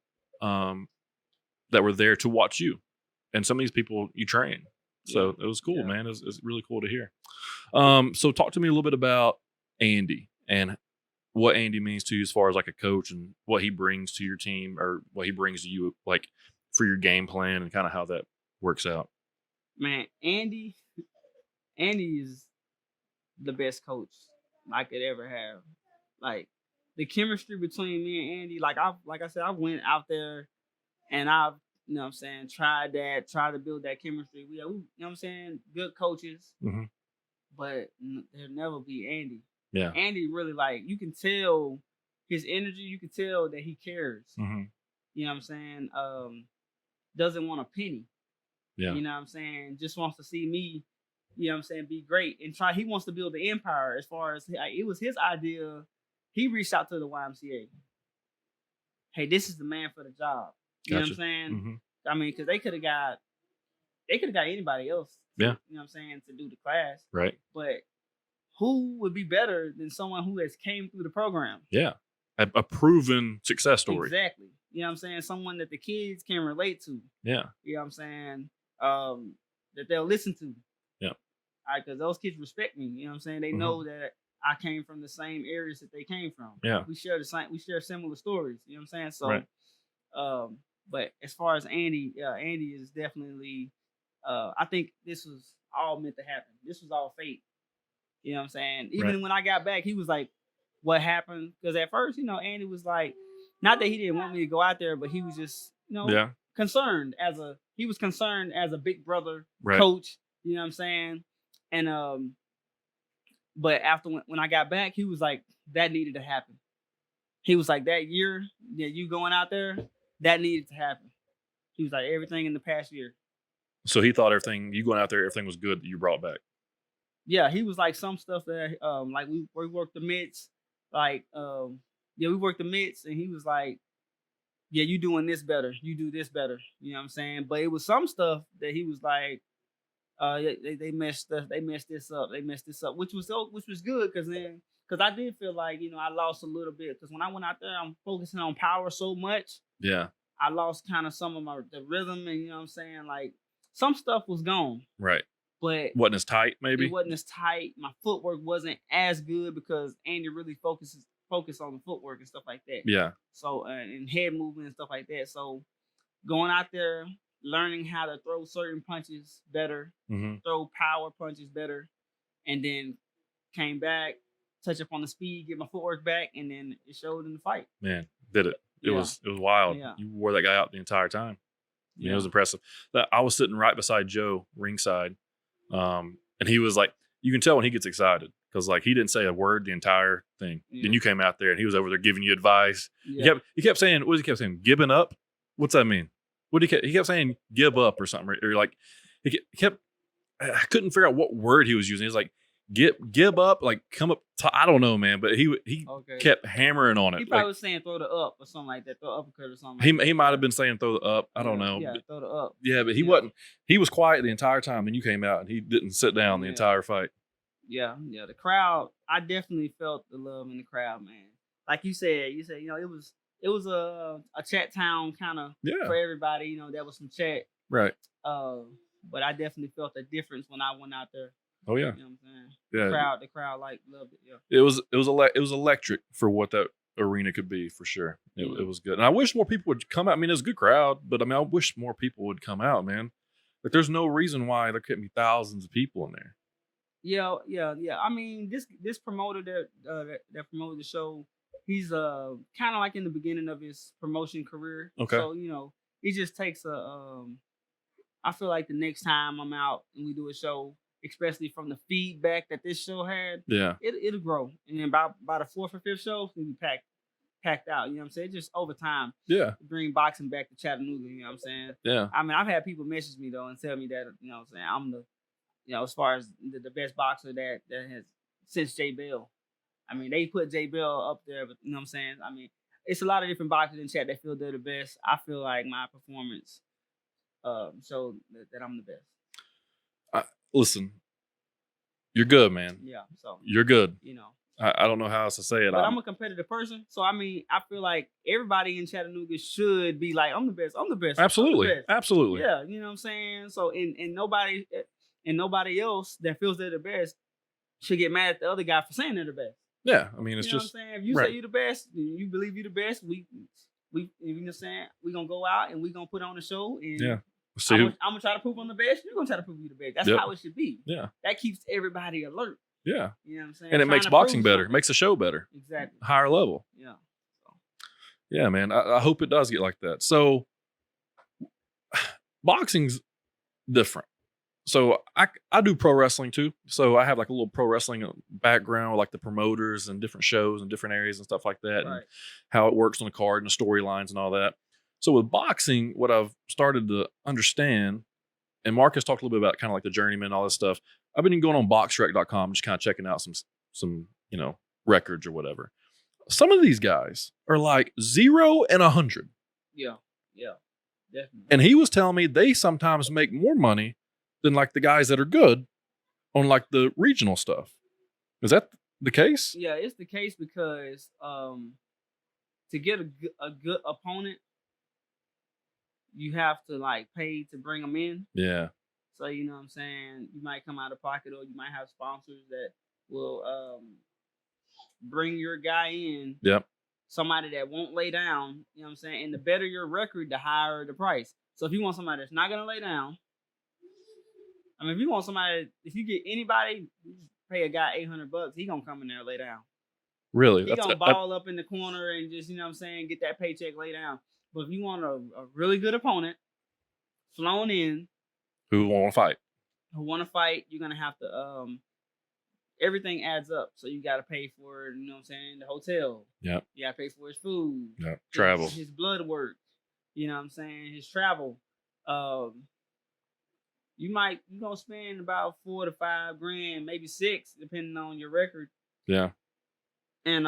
that were there to watch you. And some of these people you train. So it was cool, man. It was really cool to hear. So talk to me a little bit about Andy and what Andy means to you as far as like a coach and what he brings to your team or what he brings to you, like for your game plan and kind of how that works out. Man, Andy is the best coach I could ever have. Like, the chemistry between me and Andy, like I said, I went out there and I've, you know what I'm saying, tried to build that chemistry. We, you know what I'm saying, good coaches, but there'll never be Andy. Yeah. Andy really, like, you can tell his energy, you can tell that he cares. You know what I'm saying? Doesn't want a penny. Yeah. You know what I'm saying? Just wants to see me, you know what I'm saying, be great and try. He wants to build the empire. As far as it was his idea, he reached out to the YMCA. Hey, this is the man for the job. You know what Gotcha. I'm saying? Mm-hmm. I mean, because they could have got anybody else. Yeah. You know what I'm saying, to do the class. Right. But who would be better than someone who has came through the program? Yeah. A proven success story. Exactly. You know what I'm saying? Someone that the kids can relate to. Yeah. You know what I'm saying? That they'll listen to. Yeah. All right, because those kids respect me. You know what I'm saying? They know that I came from the same areas that they came from. Yeah. We share similar stories. You know what I'm saying? So, Right. but as far as Andy, Andy is definitely. I think this was all meant to happen. This was all fate. You know what I'm saying? Even when I got back, he was like, "What happened?" Because at first, you know, Andy was like, not that he didn't want me to go out there, but he was just, you know, concerned as a big brother coach. You know what I'm saying? And but after when I got back, he was like, that needed to happen. He was like, that year that you going out there, that needed to happen. He was like, everything in the past year. So he thought you going out there, everything was good that you brought back. Yeah, he was like some stuff that like we worked the mitts, like we worked the mitts, and he was like, yeah, you doing this better, you do this better. You know what I'm saying? But it was some stuff that he was like, they messed this up, which was good because I did feel like, you know, I lost a little bit because when I went out there, I'm focusing on power so much. Yeah, I lost kind of some of the rhythm, and you know what I'm saying, like some stuff was gone. Right. But wasn't as tight, maybe? It wasn't as tight. My footwork wasn't as good because Andy really focused on the footwork and stuff like that. Yeah. So, and head movement and stuff like that. So, going out there, learning how to throw certain punches better, throw power punches better, and then came back, touch up on the speed, get my footwork back, and then it showed in the fight. Man, did it. It was wild. Yeah. You wore that guy out the entire time. I mean, it was impressive. I was sitting right beside Joe ringside. And he was like, you can tell when he gets excited because like he didn't say a word the entire thing. Then you came out there and he was over there giving you advice. He kept saying, what does he kept saying? Giving up? What's that mean? He kept saying give up or something, or like he kept. I couldn't figure out what word he was using. He was like give up, like come up. I don't know, man, but he kept hammering on it. He probably was saying throw the up or something like that, throw uppercut or something. He might have been saying throw the up. I don't know. Yeah, throw the up. Yeah, but he wasn't. He was quiet the entire time. Then you came out and he didn't sit down the entire fight. Yeah, the crowd. I definitely felt the love in the crowd, man. Like you said, you know, it was a chat town kind of for everybody. You know, there was some chat. Right. But I definitely felt a difference when I went out there. Oh yeah. You know what I'm saying? Yeah. The crowd like loved it. Yeah. It was electric for what that arena could be for sure. It was good. And I wish more people would come out. I mean, it was a good crowd, but I mean, I wish more people would come out, man. Like there's no reason why there couldn't be thousands of people in there. Yeah. I mean, this promoter that promoted the show, he's kind of like in the beginning of his promotion career. Okay. So, you know, it just takes I feel like the next time I'm out and we do a show, especially from the feedback that this show had, it'll grow. And then by the fourth or fifth show, it'll be packed out. You know what I'm saying? Just over time. Yeah. Bring boxing back to Chattanooga. You know what I'm saying? Yeah. I mean, I've had people message me though and tell me that, you know what I'm saying, I'm the, you know, as far as the best boxer that has since Jay Bell. I mean, they put Jay Bell up there, but you know what I'm saying? I mean, it's a lot of different boxers in chat that feel they're the best. I feel like my performance showed that I'm the best. Listen, you're good, man. Yeah, so you're good. You know, I don't know how else to say it. But I'm a competitive person, so I mean, I feel like everybody in Chattanooga should be like, I'm the best. I'm the best. Absolutely, the best. Absolutely. Yeah, you know what I'm saying. So, and nobody else that feels they're the best should get mad at the other guy for saying they're the best. Yeah, I mean, it's you know just what I'm saying. If you say you're the best, you believe you're the best. We, you know what I'm saying. We're gonna go out and we're gonna put on a show and I'm gonna try to prove I'm the best. You're gonna try to prove you're the best. That's how it should be. Yeah. That keeps everybody alert. Yeah. You know what I'm saying? And it makes boxing better. It makes the show better. Exactly. Higher level. Yeah. So. Yeah, man. I hope it does get like that. So boxing's different. So I do pro wrestling too. So I have like a little pro wrestling background with like the promoters and different shows and different areas and stuff like that. Right. And how it works on the card and the storylines and all that. So with boxing, what I've started to understand, and Marcus talked a little bit about kind of like the journeyman and all this stuff. I've been going on boxrec.com, just kind of checking out some you know, records or whatever. Some of these guys are like 0 and 100. Yeah. Definitely. And he was telling me they sometimes make more money than like the guys that are good on like the regional stuff. Is that the case? Yeah, it's the case because to get a good opponent, you have to like pay to bring them in. Yeah. So you know what I'm saying, you might come out of pocket, or you might have sponsors that will bring your guy in. Yep. Somebody that won't lay down, you know what I'm saying? And the better your record, the higher the price. So if you want somebody that's not gonna lay down, I mean, if you want somebody, if you get anybody, you just pay a guy $800, he gonna come in there and lay down. Really? He gonna ball up in the corner and just, you know what I'm saying, get that paycheck, lay down. But if you want a really good opponent, flown in, who want to fight, you're gonna have to everything adds up. So you gotta pay for, you know what I'm saying, the hotel. Yeah. You gotta pay for his food. Yeah. Travel. His blood work. You know what I'm saying? His travel. You're gonna spend about $4 to $5 grand, maybe $6, depending on your record. Yeah. And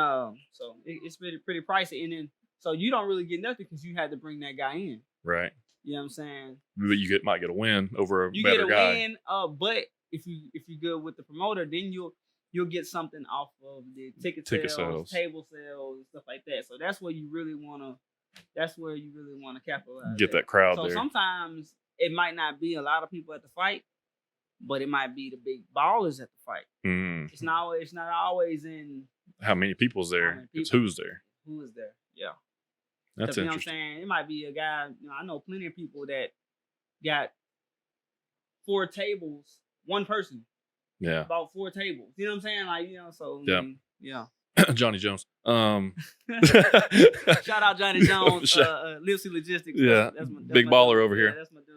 so it's pretty pricey. And then so you don't really get nothing because you had to bring that guy in. Right. You know what I'm saying? But you might get a win over a better guy. Win, but if you good with the promoter, then you'll get something off of the ticket sales, table sales, and stuff like that. So that's where you really wanna capitalize. Get that crowd so there. So sometimes it might not be a lot of people at the fight, but it might be the big ballers at the fight. Mm. It's not always in how many people's there. It's who's there. Who is there? Yeah. That's you interesting. know what I'm saying? It might be a guy. You know, I know plenty of people that got 4 tables, one person. Yeah. About 4 tables. You know what I'm saying? Like, you know, so yeah. Yeah. Johnny Jones. Shout out Johnny Jones, Lipsy Logistics. Yeah. That's big baller dude. over here. Yeah, that's my dude.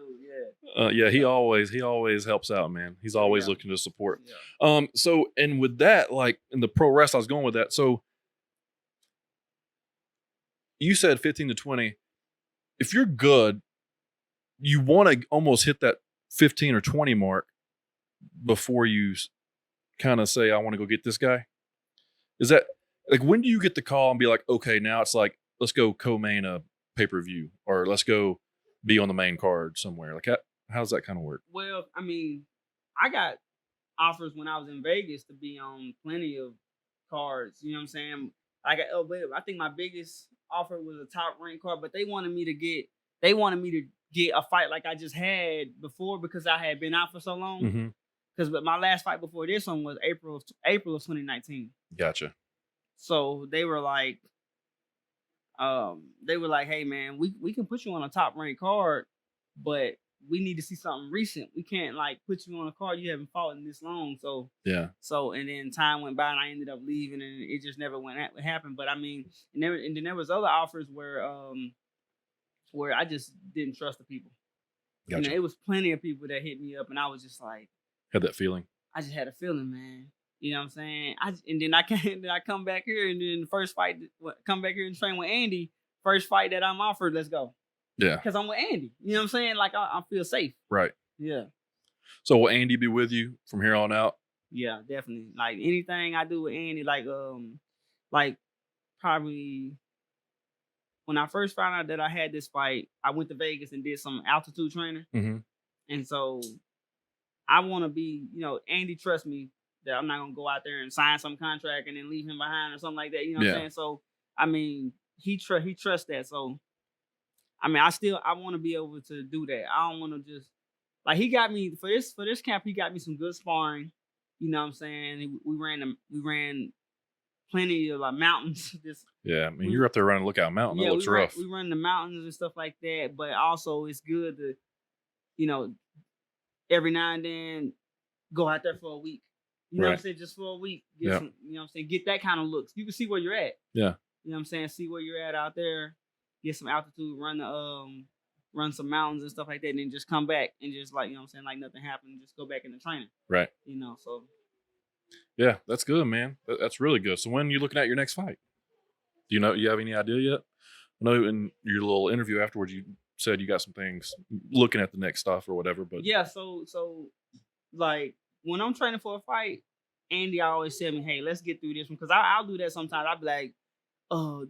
Yeah. Yeah, he always helps out, man. He's always looking to support. Yeah. So and with that, like in the pro wrestling, I was going with that. So you said 15 to 20. If you're good, you want to almost hit that 15 or 20 mark before you kind of say, I want to go get this guy. Is that like, when do you get the call and be like, okay, now it's like, let's go co-main a pay-per-view, or let's go be on the main card somewhere? Like, how does that kind of work? Well, I mean, I got offers when I was in Vegas to be on plenty of cards. You know what I'm saying? I think my biggest offer was a top ranked card, but they wanted me to get a fight like I just had before because I had been out for so long. Because my last fight before this one was April of 2019. Gotcha. So they were like, hey man, we can put you on a top ranked card, but we need to see something recent. We can't like put you on a card you haven't fought in this long. So yeah. So and then time went by and I ended up leaving and it just never happened. But I mean, and then there was other offers where I just didn't trust the people. Gotcha. You know, it was plenty of people that hit me up and I was just like, had that feeling. I just had a feeling, man. You know what I'm saying? And then I come back here and then the first fight, come back here and train with Andy. First fight that I'm offered, let's go. Yeah. Because I'm with Andy. You know what I'm saying? Like I feel safe. Right. Yeah. So will Andy be with you from here on out? Yeah, definitely. Like anything I do with Andy, like probably when I first found out that I had this fight, I went to Vegas and did some altitude training. And so I want to be, you know, Andy trusts me that I'm not going to go out there and sign some contract and then leave him behind or something like that. You know what I'm saying? So, I mean, he trusts that. So, I mean, I want to be able to do that. I don't want to just, like, he got me, for this camp, he got me some good sparring. You know what I'm saying? We ran plenty of like mountains. I mean, you're up there running Lookout Mountain. That looks rough. We run the mountains and stuff like that. But also, it's good to, you know, every now and then go out there for a week. You know what I'm saying? Just for a week. Get some, you know what I'm saying? Get that kind of looks. You can see where you're at. Yeah. You know what I'm saying? See where you're at out there. Get some altitude, run some mountains and stuff like that, and then just come back and just like, you know what I'm saying, like nothing happened, just go back into training. Right. You know, so. Yeah, that's good, man. That's really good. So when are you looking at your next fight? Do you have any idea yet? I know in your little interview afterwards, you said you got some things looking at the next stuff or whatever, but. Yeah, so like when I'm training for a fight, Andy always tell me, hey, let's get through this one. Because I'll do that sometimes. I'll be like,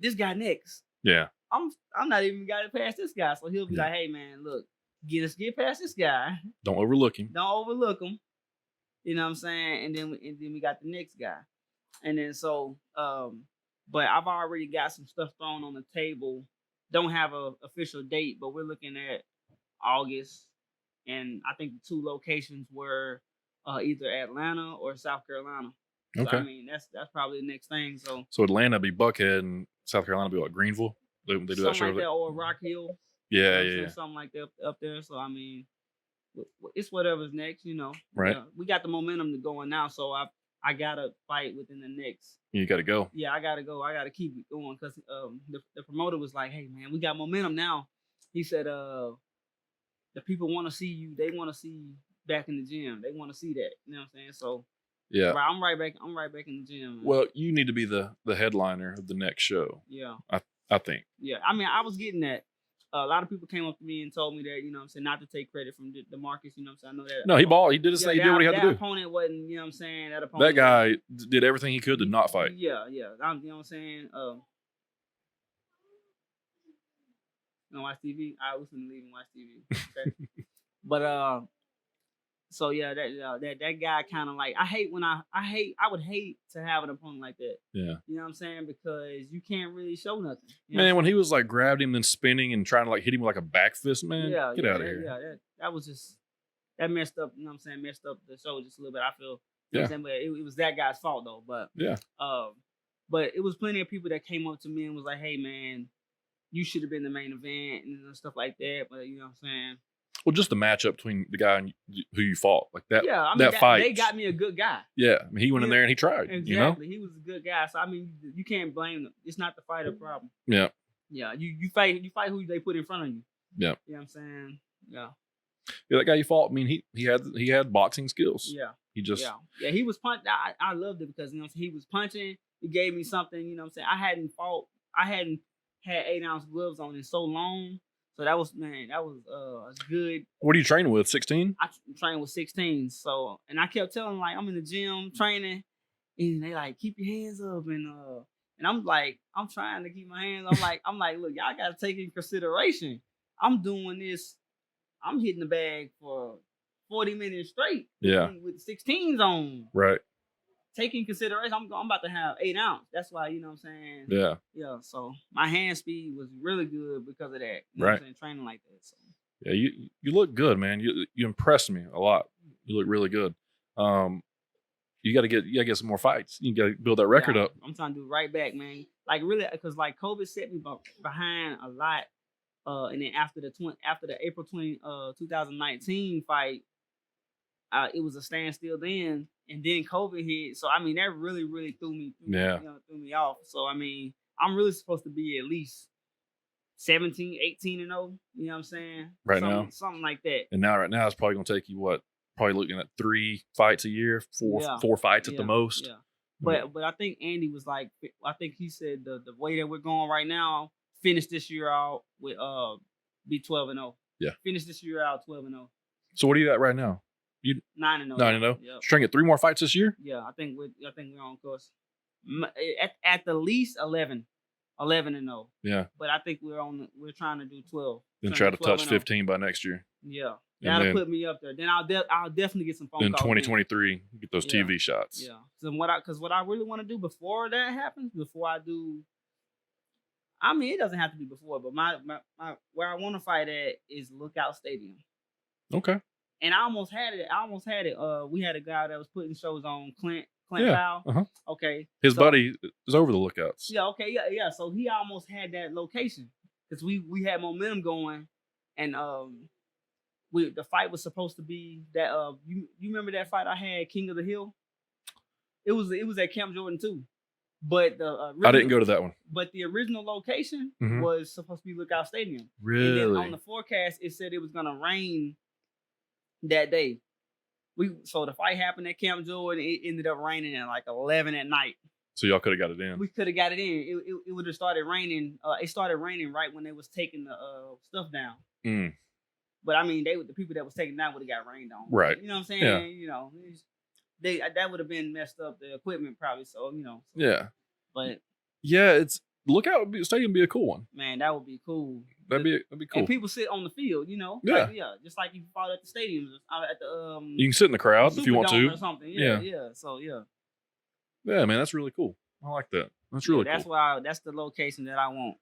this guy next. Yeah. I'm not even got it past this guy. So he'll be like, hey man, look, get past this guy. Don't overlook him. Don't overlook him. You know what I'm saying? And then we got the next guy. And then so but I've already got some stuff thrown on the table. Don't have a official date, but we're looking at August. And I think the 2 locations were either Atlanta or South Carolina. So, Okay. I mean, that's probably the next thing. So Atlanta be Buckhead and South Carolina be what, Greenville? They do that show like that, or Rock Hill. Yeah, yeah. Something like that up there. So I mean, it's whatever's next, Right. We got the momentum to going now, so I gotta fight within the next. You got to go. Yeah, I gotta go. I gotta keep it going because the promoter was like, "Hey man, we got momentum now." He said, "The people want to see you. They want to see you back in the gym. They want to see that." You know what I'm saying? So yeah, I'm right back in the gym. Man. Well, you need to be the headliner of the next show. Yeah, I think. Yeah, I mean, I was getting that. A lot of people came up to me and told me that, what I'm saying, not to take credit from the Marcus, what I'm saying. I know that. No, he balled. He did his thing. He did what he had to do. That opponent wasn't, what I'm saying. That opponent. That guy did everything he could to not fight. Yeah. You know what I'm saying? Watch TV. I was gonna leave and watch TV. Okay. But so yeah, that guy kind of like, I would hate to have an opponent like that. Yeah. You know what I'm saying? Because you can't really show nothing. Man, when he was like grabbed him and spinning and trying to like hit him with like a back fist, man, get out of here. Yeah, that was just, that messed up, you know what I'm saying, messed up the show just a little bit, I feel. Yeah. But it was that guy's fault though. But yeah. But it was plenty of people that came up to me and was like, hey man, you should have been the main event and stuff like that. But you know what I'm saying? Well, just the matchup between the guy and who you fought, like that. Yeah, I mean, that fight. They got me a good guy. Yeah, I mean, he went in there and he tried. Exactly, he was a good guy. So I mean, you can't blame them. It's not the fighter problem. Yeah. Yeah, you fight who they put in front of you. Yeah. You know what I'm saying? Yeah. Yeah, that guy you fought. I mean, he had boxing skills. Yeah. He just he was punching. I loved it because he was punching. He gave me something. You know what I'm saying? I hadn't had 8-ounce gloves on in so long. So that was good. What are you training with? 16? I trained with 16. So, and I kept telling them, like, I'm in the gym training, and they like, keep your hands up, and I'm like, I'm trying to keep my hands. I'm like, look, y'all gotta take in consideration. I'm doing this. I'm hitting the bag for 40 minutes straight. Yeah. With 16s on. Right. Taking consideration, I'm about to have 8 ounce. That's why, you know what I'm saying? Yeah. Yeah. So my hand speed was really good because of that. You know right. what I'm saying? Training like that. So. Yeah, you look good, man. You impressed me a lot. You look really good. You gotta get some more fights. You gotta build that record up. I'm trying to do right back, man. Like really, because like COVID set me behind a lot. And then after the April 2019 fight, it was a standstill then, and then COVID hit. So I mean, that really threw me off. So I mean, I'm really supposed to be at least 17, 18 and 0. You know what I'm saying? Now, something like that. And right now, it's probably gonna take you what? Probably looking at 3 fights a year, four fights at the most. Yeah. But I think Andy was like, I think he said the way that we're going right now, finish this year out with be 12 and 0. Yeah. Finish this year out 12 and 0. So what are you at right now? You 9 and 0. 9 and 0. Yep. Trying to get 3 more fights this year? Yeah, I think we're on course. At the least 11 and 0. Yeah. But I think we're trying to do 12. Then try to touch 15 by next year. Yeah. That'll put me up there. Then I'll definitely get some phone calls. In 2023, get those TV shots. Yeah. So what I really want to do before that happens, before I do, I mean, it doesn't have to be before, but my where I want to fight at is Lookout Stadium. Okay. And I almost had it. We had a guy that was putting shows on, Clint Powell. Uh-huh. Okay. His buddy is over the Lookouts. Yeah. Okay. Yeah. So he almost had that location because we had momentum going, and the fight was supposed to be that. You remember that fight I had, King of the Hill? It was at Camp Jordan too. But I didn't go to that one. But the original location was supposed to be Lookout Stadium. Really? And then on the forecast, it said it was gonna rain that day. So the fight happened at Camp Jordan. It ended up raining at like 11 at night. So y'all could have got it in. We could have got it in. It would have started raining. It started raining right when they was taking the stuff down. Mm. But I mean, the people that was taking down would have got rained on. Right. You know what I'm saying? Yeah. You know. That would have been messed up, the equipment probably. So, you know. Yeah. But yeah, it's Lookout Stadium would be a cool one. Man, that would be cool. That'd be cool. And people sit on the field, you know. Yeah. Like, just like you fought at the stadiums, at the You can sit in the crowd if you want to or something. Yeah. So yeah, man, that's really cool. I like that. That's really that's cool. why that's the location that I want.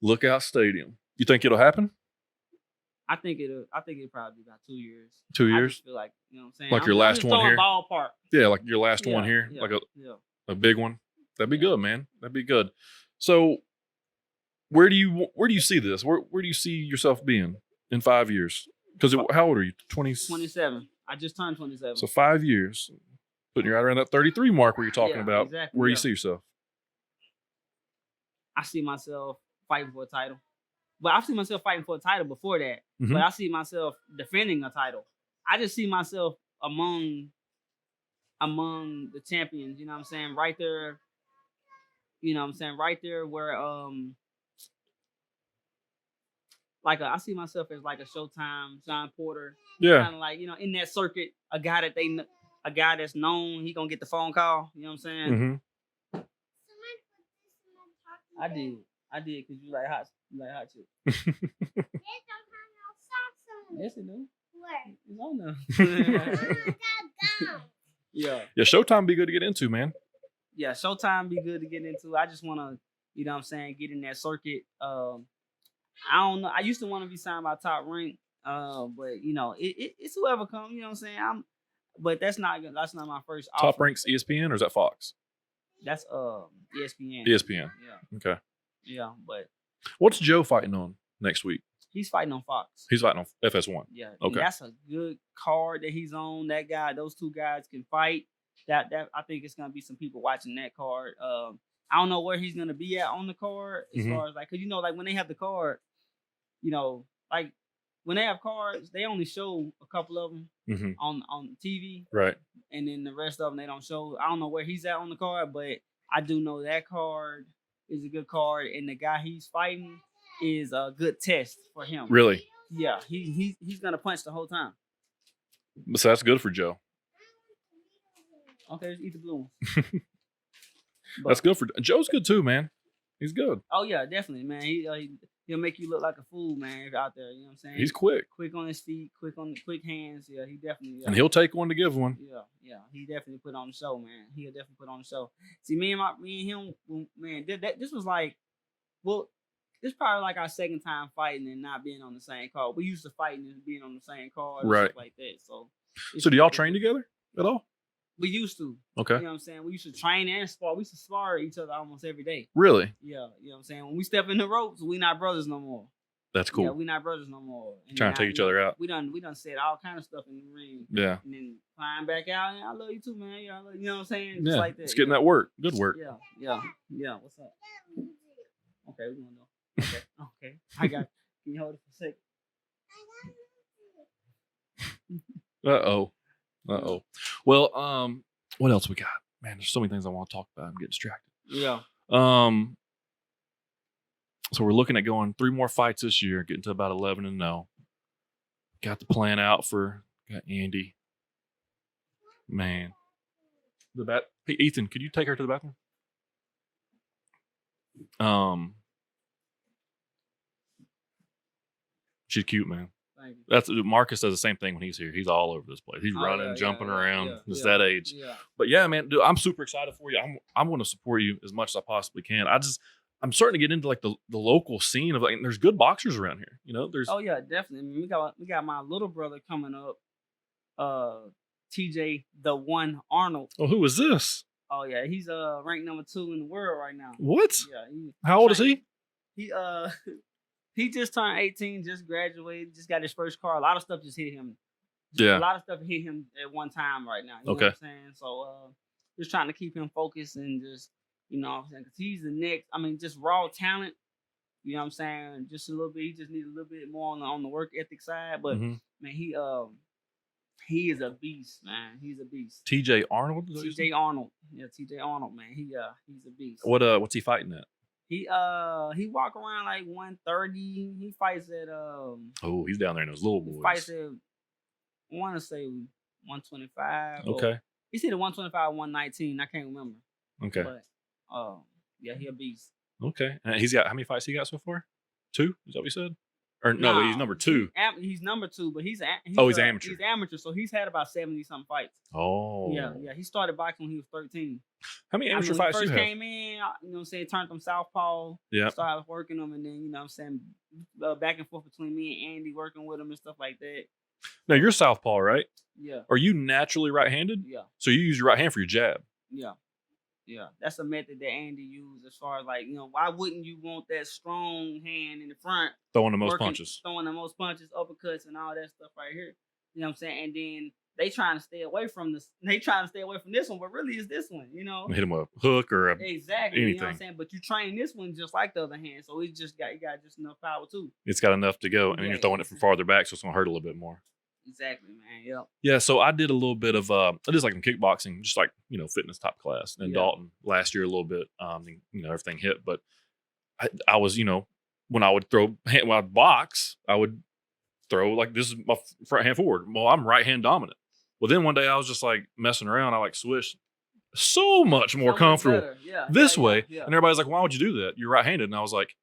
Lookout Stadium. You think it'll happen? I think it'll probably be about 2 years. 2 years. I just feel like, you know what I'm saying? Like your last I'm just one here. Ballpark. Yeah, like your last one here, like a big one. That'd be good, man. That'd be good. So, where do you see this? Where do you see yourself being in 5 years? Because how old are you? 27. I just turned 27. So 5 years, putting you right around that 33 mark where you're talking about. Exactly, where you see yourself? I see myself fighting for a title. But I've seen myself fighting for a title before that. Mm-hmm. But I see myself defending a title. I just see myself among the champions, you know what I'm saying? Right there. You know what I'm saying? Right there where I see myself as like a Showtime, John Porter. Yeah. Kind of like, you know, in that circuit, a guy that's known, he gonna get the phone call. You know what I'm saying? Mm-hmm. I did because you like hot shit. Yes, it do. It's on there. Yeah. Yeah, Showtime be good to get into, man. Yeah, Showtime be good to get into. I just want to, you know what I'm saying, get in that circuit. I don't know. I used to want to be signed by Top Rank, but you know, it's whoever comes. You know what I'm saying? But that's not my first offer. Top Rank's ESPN or is that Fox? That's ESPN. ESPN. Yeah. Okay. Yeah, but what's Joe fighting on next week? He's fighting on Fox. He's fighting on FS1. Yeah. Okay. That's a good card that he's on. That guy, those two guys can fight. That I think it's gonna be some people watching that card. I don't know where he's gonna be at on the card as far as like, cause you know, like when they have the card, you know, like when they have cards, they only show a couple of them on TV, right? And then the rest of them they don't show. I don't know where he's at on the card, but I do know that card is a good card, and the guy he's fighting is a good test for him. Really? Yeah, he's gonna punch the whole time. So that's good for Joe. Okay, just eat the blue one. That's good for Joe's good too, man. He's good. Oh yeah, definitely, man. He'll make you look like a fool, man, if you're out there. You know what I'm saying? He's quick on his feet, quick hands. Yeah, he definitely. And he'll take one to give one. Yeah. He definitely put on the show, man. He'll definitely put on the show. See, me and him, man. This was like, well, this probably like our second time fighting and not being on the same card. We used to fighting and being on the same card, right? Stuff like that. So do y'all train together at all? We used to. Okay. You know what I'm saying? We used to train and spar. We used to spar each other almost every day. Really? Yeah. You know what I'm saying? When we step in the ropes, we not brothers no more. That's cool. Yeah, we not brothers no more. And trying to take each other out. We done said all kind of stuff in the ring. Yeah. And then climb back out. And I love you too, man. Yeah, you know what I'm saying? Yeah. Just like that. It's getting that work. Good work. Yeah. What's up? Okay, we're gonna go. Okay. I got. Can you hold it for a second? Uh-oh. Well, what else we got? Man, there's so many things I want to talk about. I'm getting distracted. Yeah. So we're looking at going 3 more fights this year, getting to about 11-0. Got the plan out got Andy. Man. Hey, Ethan, could you take her to the bathroom? She's cute, man. That's Marcus does the same thing when he's here. He's all over this place. He's running, jumping around. It's that age. Yeah. But yeah, man, dude, I'm super excited for you. I'm going to support you as much as I possibly can. I'm starting to get into like the local scene of like, there's good boxers around here. You know, there's. Oh yeah, definitely. I mean, we got my little brother coming up, TJ the One Arnold. Oh, who is this? Oh yeah, he's ranked number 2 in the world right now. What? Yeah. How old is he? He just turned 18, just graduated, just got his first car. A lot of stuff just hit him. Yeah. A lot of stuff hit him at one time right now. You know what I'm saying? So just trying to keep him focused and just, you know what I'm saying? Because he's the next, I mean, just raw talent. You know what I'm saying? Just a little bit. He just needs a little bit more on the work ethic side. But man, he is a beast, man. He's a beast. TJ Arnold? TJ Arnold. Yeah, TJ Arnold, man. He's a beast. What's he fighting at? He walk around like 130. He fights at Oh, he's down there in those little boys. He fights at, I want to say 125. Okay. He's either 125 or 119. I can't remember. Okay. But yeah, he a beast. Okay. And he's got how many fights he got so far? 2? Is that what you said? Or no, he's No, number 2. He's number 2, but he's amateur. He's amateur, so he's had about 70 something fights. Oh. Yeah. He started boxing when he was 13. How many amateur When fights he you first have? came in, you know what I'm saying, turned them southpaw. Yeah. Started working them, and then you know what I'm saying, back and forth between me and Andy, working with him and stuff like that. Now you're southpaw, right? Yeah. Are you naturally right-handed? Yeah. So you use your right hand for your jab. Yeah, that's a method that Andy used as far as like, you know, why wouldn't you want that strong hand in the front? Throwing the most punches. Throwing the most punches, uppercuts, and all that stuff right here. You know what I'm saying? And then they trying to stay away from this. They trying to stay away from this one, but really it's this one, you know? Hit him with a hook or exactly. anything. You know what I'm saying? But you train this one just like the other hand, so it got just enough power too. It's got enough to go, and then you're throwing it from farther back, so it's gonna hurt a little bit more. Exactly, man. Yep. Yeah, so I did a little bit of I did like in kickboxing, just like, you know, fitness top class. And Dalton last year a little bit, you know, everything hit. But I was, you know, when I'd box, I would throw like this is my front hand forward. Well, I'm right hand dominant. Well, then one day I was just like messing around. I like switched so much more comfortable this way. Yeah. And everybody's like, why would you do that? You're right handed. And I was like,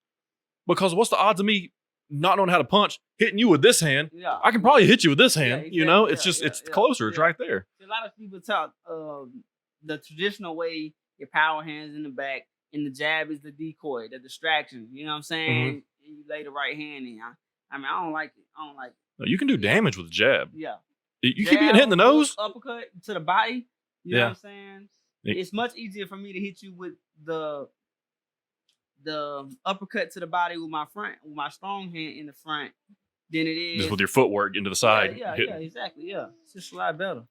because what's the odds of me not knowing how to punch, hitting you with this hand? Yeah. I can probably hit you with this hand. Exactly. You know, it's just it's closer. It's right there. A lot of people talk the traditional way, your power hands in the back, and the jab is the decoy, the distraction. You know what I'm saying? And you lay the right hand in. I mean, I don't like it. No, you can do damage with a jab. Yeah. You keep getting hit in the nose. Uppercut to the body. You know what I'm saying? It's much easier for me to hit you with the uppercut to the body with my strong hand in the front than it is just with your footwork into the side. Yeah, exactly. Yeah, it's just a lot better.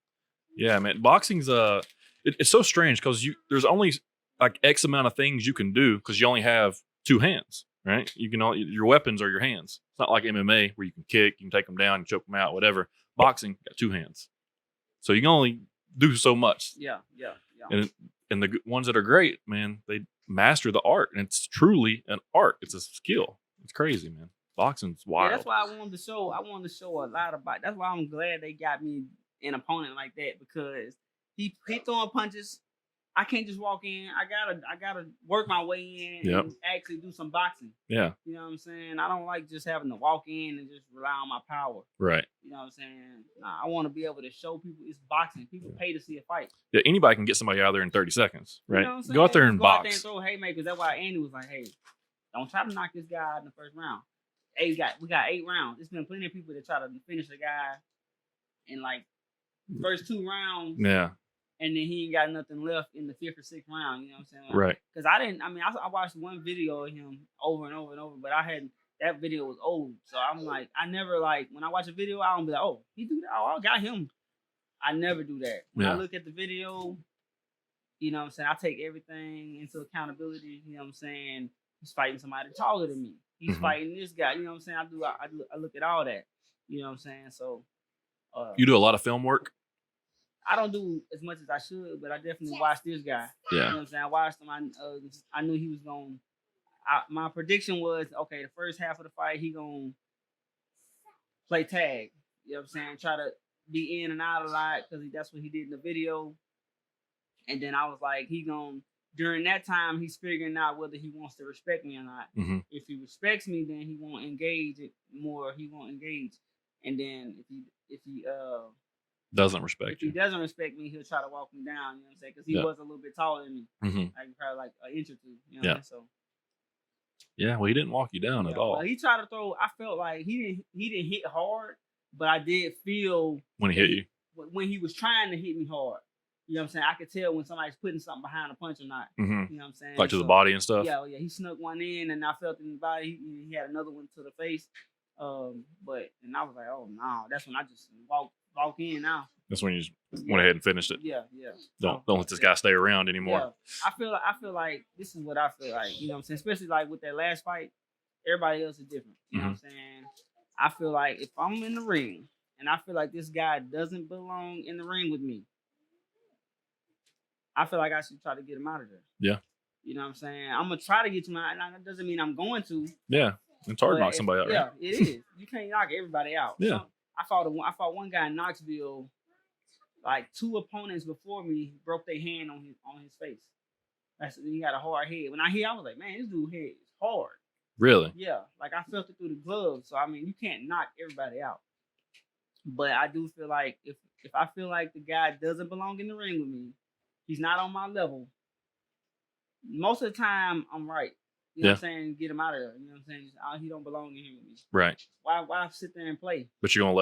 Yeah, man. Boxing's it's so strange because there's only like X amount of things you can do because you only have 2 hands, right? Your weapons are your hands. It's not like MMA where you can kick, you can take them down, you choke them out, whatever. Boxing got 2 hands, so you can only do so much. Yeah. And the ones that are great, man, they master the art, and it's truly an art. It's a skill. It's crazy, man. Boxing's wild. Yeah, that's why I wanted to show a lot about. That's why I'm glad they got me an opponent like that, because he throwing punches. I can't just walk in. I gotta work my way in and actually do some boxing. Yeah. You know what I'm saying? I don't like just having to walk in and just rely on my power. Right. You know what I'm saying? Nah, I want to be able to show people it's boxing. People pay to see a fight. Yeah, anybody can get somebody out there in 30 seconds, right? You know what I'm saying? Go out there and box. Go out there and throw haymakers. That's why Andy was like, hey, don't try to knock this guy out in the first round. We got 8 rounds. There's been plenty of people that try to finish a guy in like first 2 rounds. Yeah. And then he ain't got nothing left in the 5th or 6th round. You know what I'm saying? Right. Because I watched one video of him over and over and over, but that video was old. So I'm like, I never like, when I watch a video, I don't be like, oh, he do that. Oh, I got him. I never do that. When I look at the video, you know what I'm saying, I take everything into accountability. You know what I'm saying? He's fighting somebody taller than me. He's fighting this guy. You know what I'm saying? I look at all that. You know what I'm saying? So. You do a lot of film work? I don't do as much as I should, but I definitely watched this guy. Yeah. You know what I'm saying? I watched him. I knew he was going. My prediction was, okay, the first half of the fight, he going to play tag. You know what I'm saying? Try to be in and out a lot because that's what he did in the video. And then I was like, during that time, he's figuring out whether he wants to respect me or not. Mm-hmm. If he respects me, then he won't engage it more. He won't engage. And then if he doesn't respect you. If he doesn't respect me, he'll try to walk me down, you know what I'm saying? Because he was a little bit taller than me. Mm-hmm. Like probably like an inch or 2, you know what I'm saying? So yeah, well, he didn't walk you down at all. Well, he tried to throw. I felt like he didn't hit hard, but I did feel when he hit you. When he was trying to hit me hard. You know what I'm saying? I could tell when somebody's putting something behind a punch or not. Mm-hmm. You know what I'm saying? Like to the body and stuff? Yeah, he snuck one in and I felt it in the body. He had another one to the face. And I was like, oh no, that's when I just walk in now. That's when you just went ahead and finished it. Yeah. Don't let this guy stay around anymore. Yeah. I feel like this is what I feel like. You know what I'm saying? Especially like with that last fight, everybody else is different. You know what I'm saying? I feel like if I'm in the ring and I feel like this guy doesn't belong in the ring with me, I feel like I should try to get him out of there. Yeah. You know what I'm saying? I'm gonna try to get him out. That doesn't mean I'm going to. Yeah. It's hard to knock somebody out, right? Yeah, it is. You can't knock everybody out. Yeah. So I fought one guy in Knoxville, like 2 opponents before me broke their hand on his face. He got a hard head. When I was like, man, this dude head is hard. Really? Yeah, like I felt it through the gloves. So I mean, you can't knock everybody out. But I do feel like if I feel like the guy doesn't belong in the ring with me, he's not on my level. Most of the time, I'm right. You know what I'm saying? Get him out of there. You know what I'm saying? He don't belong in here with me. Right. Why sit there and play? But you're gonna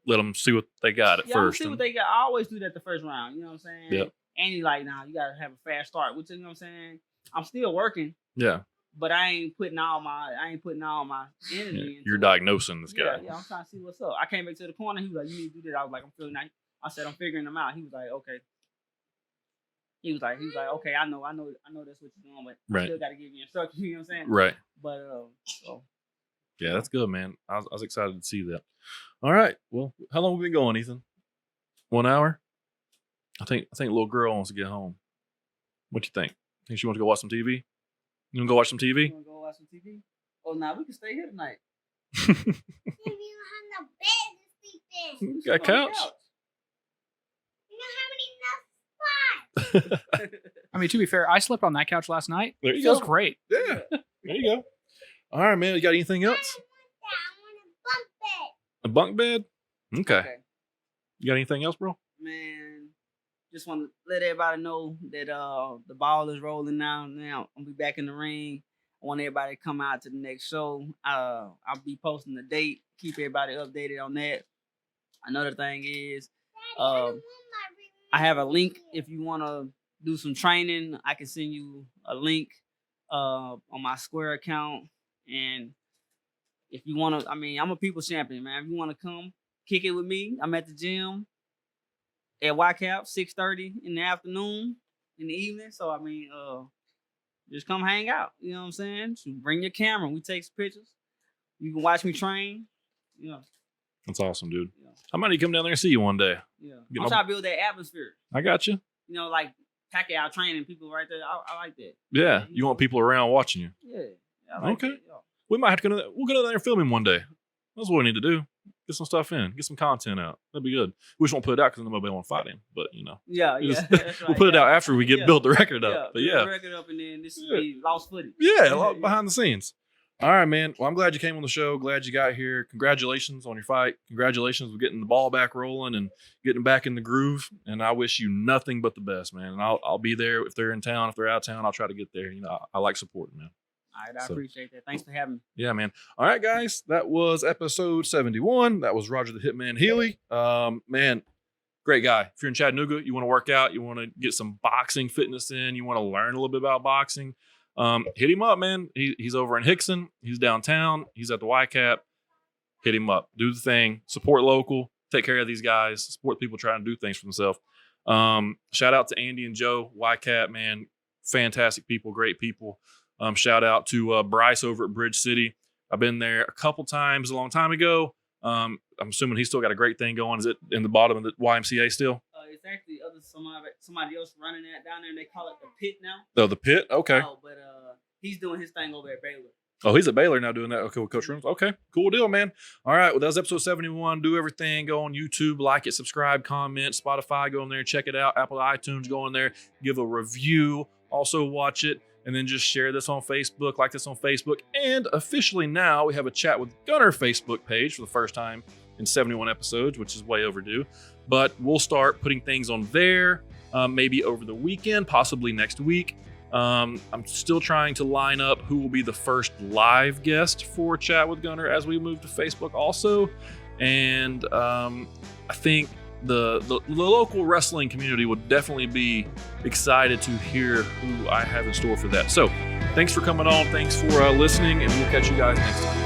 let them see what they got at first. See what they got. I always do that the first round. You know what I'm saying? Yeah. And he like, nah, you gotta have a fast start. Which, you know what I'm saying? I'm still working. Yeah. But I ain't putting all my energy into You're diagnosing this guy. Yeah, I'm trying to see what's up. I came back to the corner. He was like, you need to do that. I was like, I'm feeling nice. I said, I'm figuring them out. He was like, okay. He was like, okay, I know that's what you're doing, but I still got to give you instructions. You know what I'm saying? Right. But yeah, that's good, man. I was excited to see that. All right. Well, how long have we been going, Ethan? 1 hour? I think little girl wants to get home. What you think? Think she wants to go watch some TV? You want to go watch some TV? You want to go watch some TV? Oh, nah, we can stay here tonight. We don't have no bed to sleep in. You got a couch? You don't have enough spots. I mean, to be fair, I slept on that couch last night. There you It feels go. great. Yeah. There you go. All right, man. You got anything else? I want a bunk bed. A bunk bed? Okay. You got anything else, bro? Man, just want to let everybody know that the ball is rolling now. Now I'll be back in the ring. I want everybody to come out to the next show. I'll be posting the date. Keep everybody updated on that. Another thing is, I have a link. If you want to do some training, I can send you a link on my Square account. And if you want to, I mean, I'm a people champion, man. If you want to come kick it with me, I'm at the gym at YCAP, 6:30 in the afternoon, in the evening. So, I mean, just come hang out. You know what I'm saying? So bring your camera. We take some pictures. You can watch me train. Yeah. That's awesome, dude. Yeah. I might need to come down there and see you one day. Yeah. I'm trying to build that atmosphere. I got you. You know, like Pacquiao training people right there. I like that. Yeah. You want people around watching you. Yeah. I like Okay. that. Yeah. We might have to we'll go down there and film him one day. That's what we need to do. Get some stuff in. Get some content out. That'd be good. We just won't put it out because nobody won't fight him. But, you know. Yeah. That's right. We'll put it out after we build the record up. Yeah. But yeah. Build the record up and then this will be lost footage. Yeah, a lot behind the scenes. All right, man. Well, I'm glad you came on the show. Glad you got here. Congratulations on your fight. Congratulations with getting the ball back rolling and getting back in the groove. And I wish you nothing but the best, man. And I'll be there if they're in town. If they're out of town, I'll try to get there. You know, I like supporting, man. All right, I appreciate that. Thanks for having me. Yeah, man. All right, guys. That was episode 71. That was Roger the Hitman Hilley. Man, great guy. If you're in Chattanooga, you want to work out, you want to get some boxing fitness in, you want to learn a little bit about boxing, hit him up, man. He's over in Hickson. He's downtown. He's at the YCAP. Hit him up. Do the thing. Support local. Take care of these guys. Support people trying to do things for themselves. Shout out to Andy and Joe, YCAP, man. Fantastic people, great people. Shout out to Bryce over at Bridge City. I've been there a couple times a long time ago. I'm assuming he's still got a great thing going. Is it in the bottom of the YMCA still? It's actually somebody else running that down there, and they call it the Pit now. Oh, the Pit? Okay. Oh, but he's doing his thing over at Baylor. Oh, he's at Baylor now doing that. Okay, with Coach Rooms. Okay, cool deal, man. All right, well, that was episode 71. Do everything. Go on YouTube, like it, subscribe, comment, Spotify. Go in there, check it out. Apple iTunes, go in there, give a review. Also watch it. And then just share this on Facebook, like this on Facebook. And officially now we have a Chat with Gunner Facebook page for the first time in 71 episodes, which is way overdue. But we'll start putting things on there, maybe over the weekend, possibly next week. I'm still trying to line up who will be the first live guest for Chat with Gunner as we move to Facebook also. And I think the local wrestling community would definitely be excited to hear who I have in store for that. So thanks for coming on. Thanks for listening, and we'll catch you guys next time.